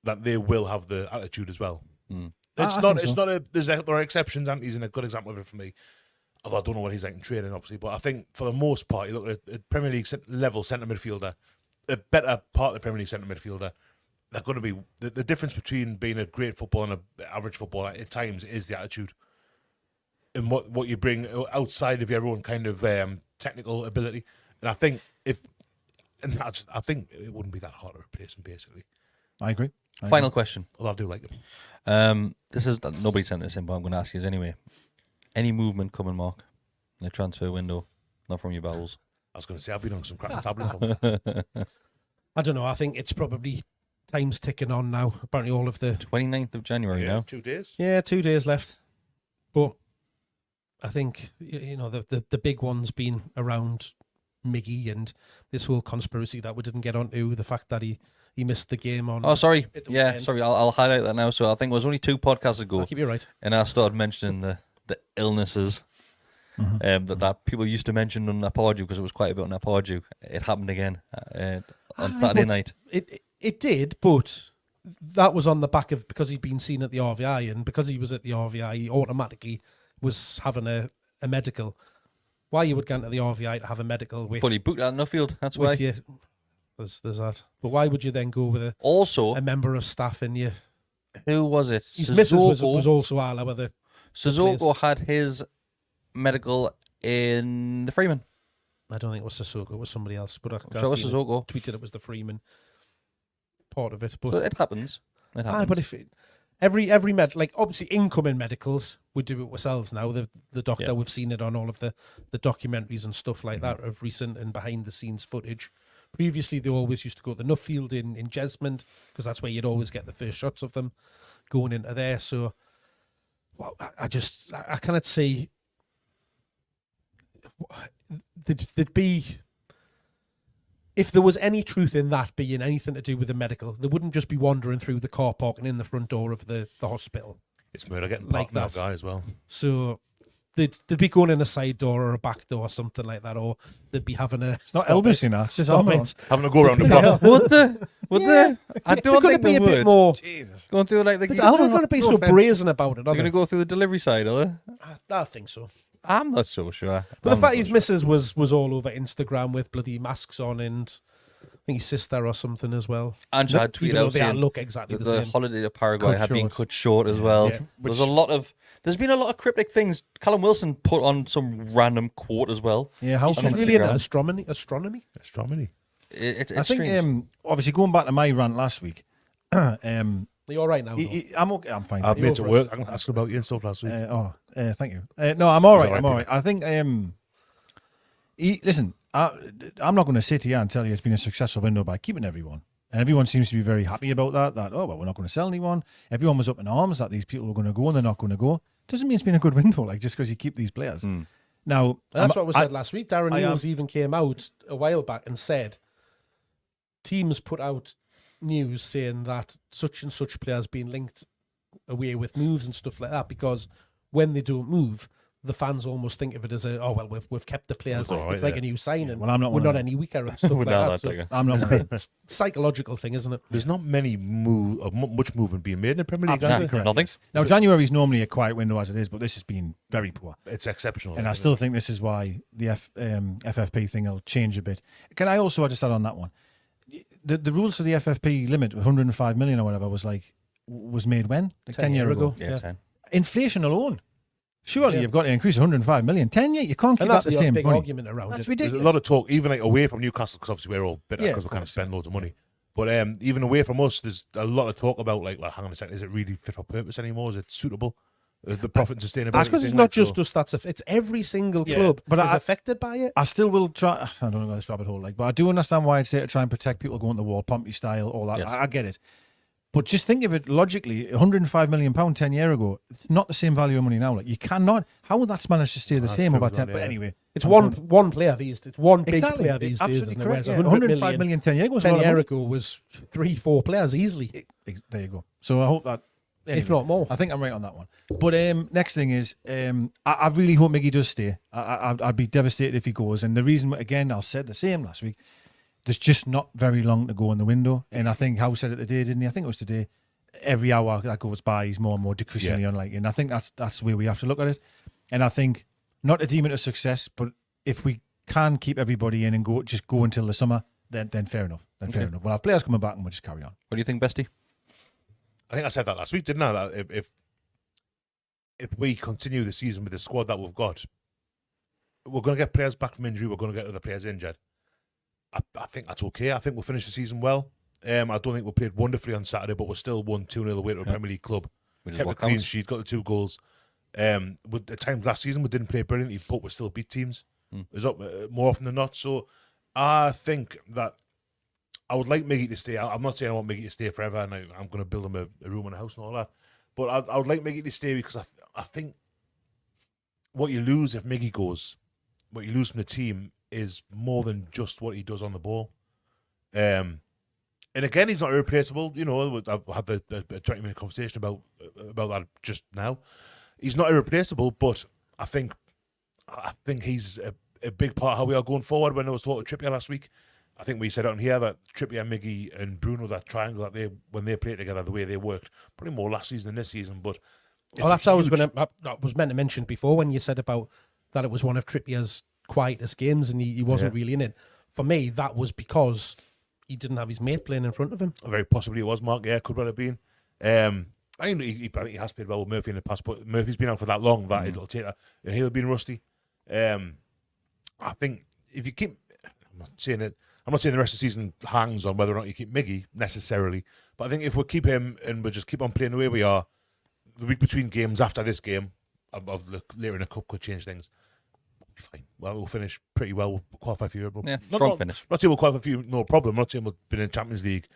that they will have the attitude as well. It's I not. think It's so. not there are exceptions, and he's in a good example of it for me. Although I don't know what he's like in training, obviously, but I think for the most part, you look at a Premier League level centre midfielder, a better part of the Premier League centre midfielder. They're going to be the difference between being a great footballer and an average footballer at times is the attitude, and what you bring outside of your own kind of technical ability. And I think I think it wouldn't be that hard to replace him. Basically, I agree. Final question. although I do like him. This is nobody sent this in, but I'm going to ask you anyway. Any movement coming, Mark? In the transfer window, not from your bowels. I was going to say I've been on some cracking tablets. I don't know. I think it's probably time's ticking on now. Apparently, all of the 29th of January now. 2 days. 2 days left. But I think you know the big one's been around Miggy and this whole conspiracy that we didn't get onto, the fact that he missed the game on. Oh, sorry. at the Yeah, weekend. sorry. I'll highlight that now. So I think it was only 2 podcasts ago, I'll keep you right. and I started mentioning the illnesses that people used to mention on Naporju because it was quite a bit on Naporju. It happened again on Saturday night. It did, but that was on the back of because he'd been seen at the RVI, and because he was at the RVI, he automatically was having a medical. Why you would go into the RVI to have a medical with Fully booked at Nuffield. That's why. with you? There's that. But why would you then go with Also, a member of staff in you? who was it? His missus was also all over the Sissoko had his medical in the Freeman. I don't think it was Sissoko, it was somebody else. But So it was Sissoko. tweeted it was the Freeman part of it. But So it happens. It happens. but if every med, like obviously incoming medicals, we do it ourselves now. The doctor, Yeah. we've seen it on all of the documentaries and stuff like that of recent and behind the scenes footage. Previously, they always used to go to the Nuffield in Jesmond because that's where you'd always get the first shots of them going into there. So, well, I cannot see there'd be, if there was any truth in that being anything to do with the medical, they wouldn't just be wandering through the car park and in the front door of the hospital. It's murder getting Like parked now, that. guy, as well. So they'd be going in a side door or a back door or something like that, or they'd be having a... It's not Elvis, you know. It's just Stop armour on. it. Having a go around the block. Would they? I They're don't going think to be they a would. bit more... Going through like the. They're not going to be so brazen about it, They're are going to they? go through the delivery side, are they? I think so. I'm not so sure. But the fact his missus was all over Instagram with bloody masks on, and I think his sister or something as well. And she had tweeted Even though out they all saying look exactly that the the same. holiday to Paraguay Cut had been short. cut short as well. Yeah. There's been a lot of cryptic things. Callum Wilson put on some random quote as well. Yeah, how He's on just really into Instagram. astronomy. Astronomy. It's I think, strange. obviously, going back to my rant last week, Are you all right now? though? I'm okay. I'm fine. I've You're made it over work. I'm asking about you and stuff last week. Thank you. No, I'm all right. all right, I'm all right. I think. Listen, I'm not going to sit here and tell you it's been a successful window by keeping everyone, and everyone seems to be very happy about that. That we're not going to sell anyone. Everyone was up in arms that these people were going to go and they're not going to go. Doesn't mean it's been a good window. Like just because you keep these players. Now That's what was said last week. Darren I am- Neals even came out a while back and said teams put out news saying that such and such players being linked away with moves and stuff like that, because when they don't move, the fans almost think of it as we've kept the players. That's all right, It's like yeah. a new signing. well, I'm not We're one not of them. any weaker and stuff We're like not that. So that I'm not. it's a bit psychological thing, isn't it? There's not many much movement being made in the Premier League. Absolutely is there? correct. Nothing. Now January is normally a quiet window as it is, but this has been very poor. It's exceptional. And I still think this is why the FFP thing will change a bit. Can I also just add on that one? The rules for the FFP limit, 105 million or whatever, was made when? Like 10 years ago. Yeah, 10. Inflation alone. Surely Yeah. you've got to increase 105 million. 10 years, you can't keep And that that's the the same big money. argument around That's it. There's ridiculous. a lot of talk, even like away from Newcastle, because obviously we're all bitter Yeah, because of we can't course, spend loads of money. But even away from us, there's a lot of talk about like, well, hang on a second, is it really fit for purpose anymore? Is it suitable? The profit and sustainability. That's because it's thing, not like, just so- us. It's every single Yeah, club but is I- affected by it. I still will try. I don't know this rabbit hole, but I do understand why I'd say to try and protect people going to the wall, Pompey style, all that. Yes. I get it. But just think of it logically, £105 million 10 years ago, it's not the same value of money now. Like you cannot, how would that managed to stay the That's same true over as 10? well, But yeah. anyway. It's I'm one going- player these. It's one big Exactly. player these days, Absolutely isn't it? correct. Whereas Yeah. 105 million 10 years ago was a 10 lot of years money. ago was 3-4 players easily, There you go. So I hope that, if not more. I think I'm right on that one. But next thing is, I really hope Miggy does stay. I'd be devastated if he goes. And the reason, again, I said the same last week, there's just not very long to go in the window. And I think Howe said it today, didn't he? I think it was today. Every hour that goes by, he's more and more decreasingly unlikely. And I think that's the way we have to look at it. And I think, not to deem it a success, but if we can keep everybody in and go until the summer, then fair enough. Then fair enough. We'll have players coming back and we'll just carry on. What do you think, Bestie? I think I said that last week, didn't I? That if we continue the season with the squad that we've got, we're going to get players back from injury. We're going to get other players injured. I think that's okay. I think we'll finish the season well. I don't think we played wonderfully on Saturday, but we're still 1-2-0 away to a Premier League club. Which is Kept a what clean counts. sheet, got the 2 goals. At times last season, we didn't play brilliantly, but we still beat teams. It was up more often than not. So I think that I would like Miggy to stay. I'm not saying I want Miggy to stay forever, and I'm going to build him a room and a house and all that. But I would like Miggy to stay because I think what you lose if Miggy goes, what you lose from the team is more than just what he does on the ball. And again, he's not irreplaceable. You know, I've had the 20-minute conversation about that just now. He's not irreplaceable, but I think he's a big part of how we are going forward. When I was talking to Trippier last week, I think we said on here that Trippier, Miggy, and Bruno, that triangle that when they played together, the way they worked, probably more last season than this season. But Well, that's what I was meant to mention before when you said about that it was one of Trippier's quietest games and he wasn't really in it. For me, that was because he didn't have his mate playing in front of him. Very possibly it was, Mark. Yeah, could well have been. I think he has played well with Murphy in the past, but Murphy's been out for that long that it'll take. And he'll have been rusty. I think if you keep, I'm not saying the rest of the season hangs on whether or not you keep Miggy necessarily, but I think if we keep him and we just keep on playing the way we are, the week between games after this game, of the later in the cup could change things. We'll be fine. Well, we'll finish pretty well. We'll qualify for Europe. Yeah, strong finish. Not saying we'll qualify for Europe, no problem. Not saying we'll be in Champions League,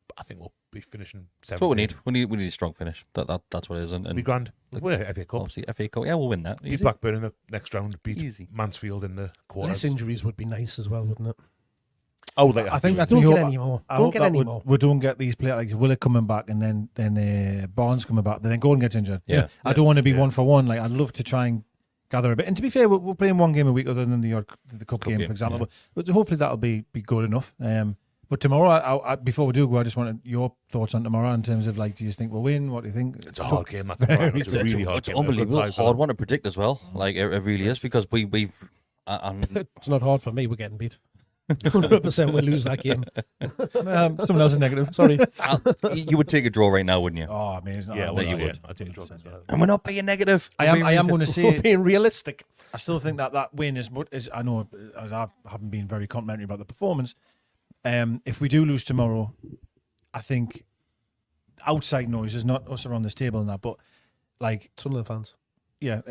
but I think we'll be finishing 7th. That's what we need. We need a strong finish. That's what it is. And Be grand. We'll win FA Cup. obviously FA Cup. Yeah, we'll win that. Beat Easy. Blackburn in the next round. Beat Easy. Mansfield in the quarters. Less injuries would be nice as well, wouldn't it? I would like. I think that's Don't my get hope. any more. I Don't hope get that any more. we don't get these players like Willett coming back and then Barnes coming back, then Gordon gets injured. Yeah. I don't want to be one for one. Like I'd love to try and gather a bit. And to be fair, we're playing one game a week other than the cup game, game, for example. yeah. But hopefully that'll be good enough. But tomorrow, I before we do go, I just wanted your thoughts on tomorrow in terms of like, do you think we'll win? What do you think? It's a hard game. That's it's a really hard It's game. unbelievable. Good side, Hard one to predict as well. Like it really is because we've. It's not hard for me. We're getting beat. 100% we lose that game. Someone else is negative. Sorry. You would take a draw right now, wouldn't you? Oh man, it's not Yeah, hard. well, you yeah, would. I think it's And we're not being negative. I am going to We're say. being realistic. I still think that win is I know as I haven't been very complimentary about the performance. If we do lose tomorrow, I think outside noises, not us around this table and that, but like Sunderland fans. yeah,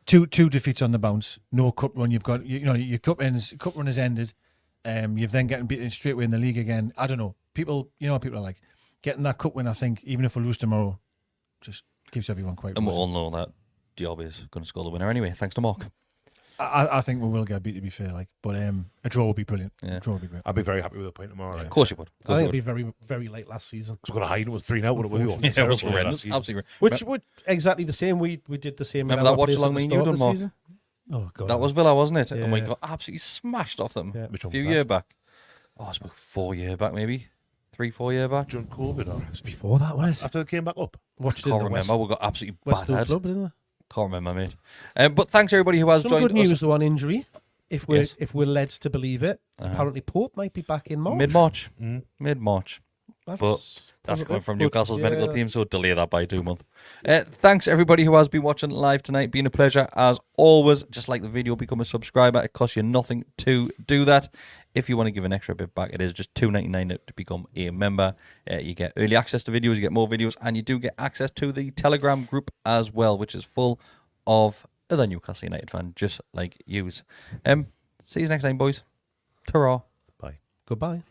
two defeats on the bounce, no cup run. You've got your cup run has ended. You've then getting beaten straight away in the league again. I don't know. People are like getting that cup win. I think even if we lose tomorrow, just keeps everyone quite. And we rosy. all know that Diop is going to score the winner anyway, thanks to Mark. I think we will get beat, to be fair. Like, but a draw would be brilliant. Yeah. A draw would be great. I'd be very happy with a point tomorrow. Of course you would. I think it'll be very, very late last season. Because we're going to hide. It was 3-0. What were Yeah, it was horrendous. Absolutely. Which would exactly the same. We did the same. Remember that watch Palace at along the me you start of done, the Mark? season? Oh god, That was Villa, wasn't it? And we Yeah. got absolutely smashed off them Yeah. Which a one few was that? years back. Oh, it's about 4 years back, maybe 3-4 years back. During COVID or It was before that, wasn't it? after they came back up. Watched it in Can't the remember. We got absolutely West battered. Club, didn't we? Can't remember, mate. But thanks everybody who has Some joined good news us though on injury. If we're Yes. led to believe it, apparently Pope might be back in March. mid-March. Mm. Mid-March. But That's positive, coming from but Newcastle's medical yeah, team, so delay that by 2 months. Thanks everybody who has been watching live tonight. Been a pleasure as always. Just like the video, become a subscriber. It costs you nothing to do that. If you want to give an extra bit back, it is just $2.99 to become a member. You get early access to videos, you get more videos, and you do get access to the Telegram group as well, which is full of other Newcastle United fans just like yous. See you next time, boys. Ta-ra. Bye. Goodbye.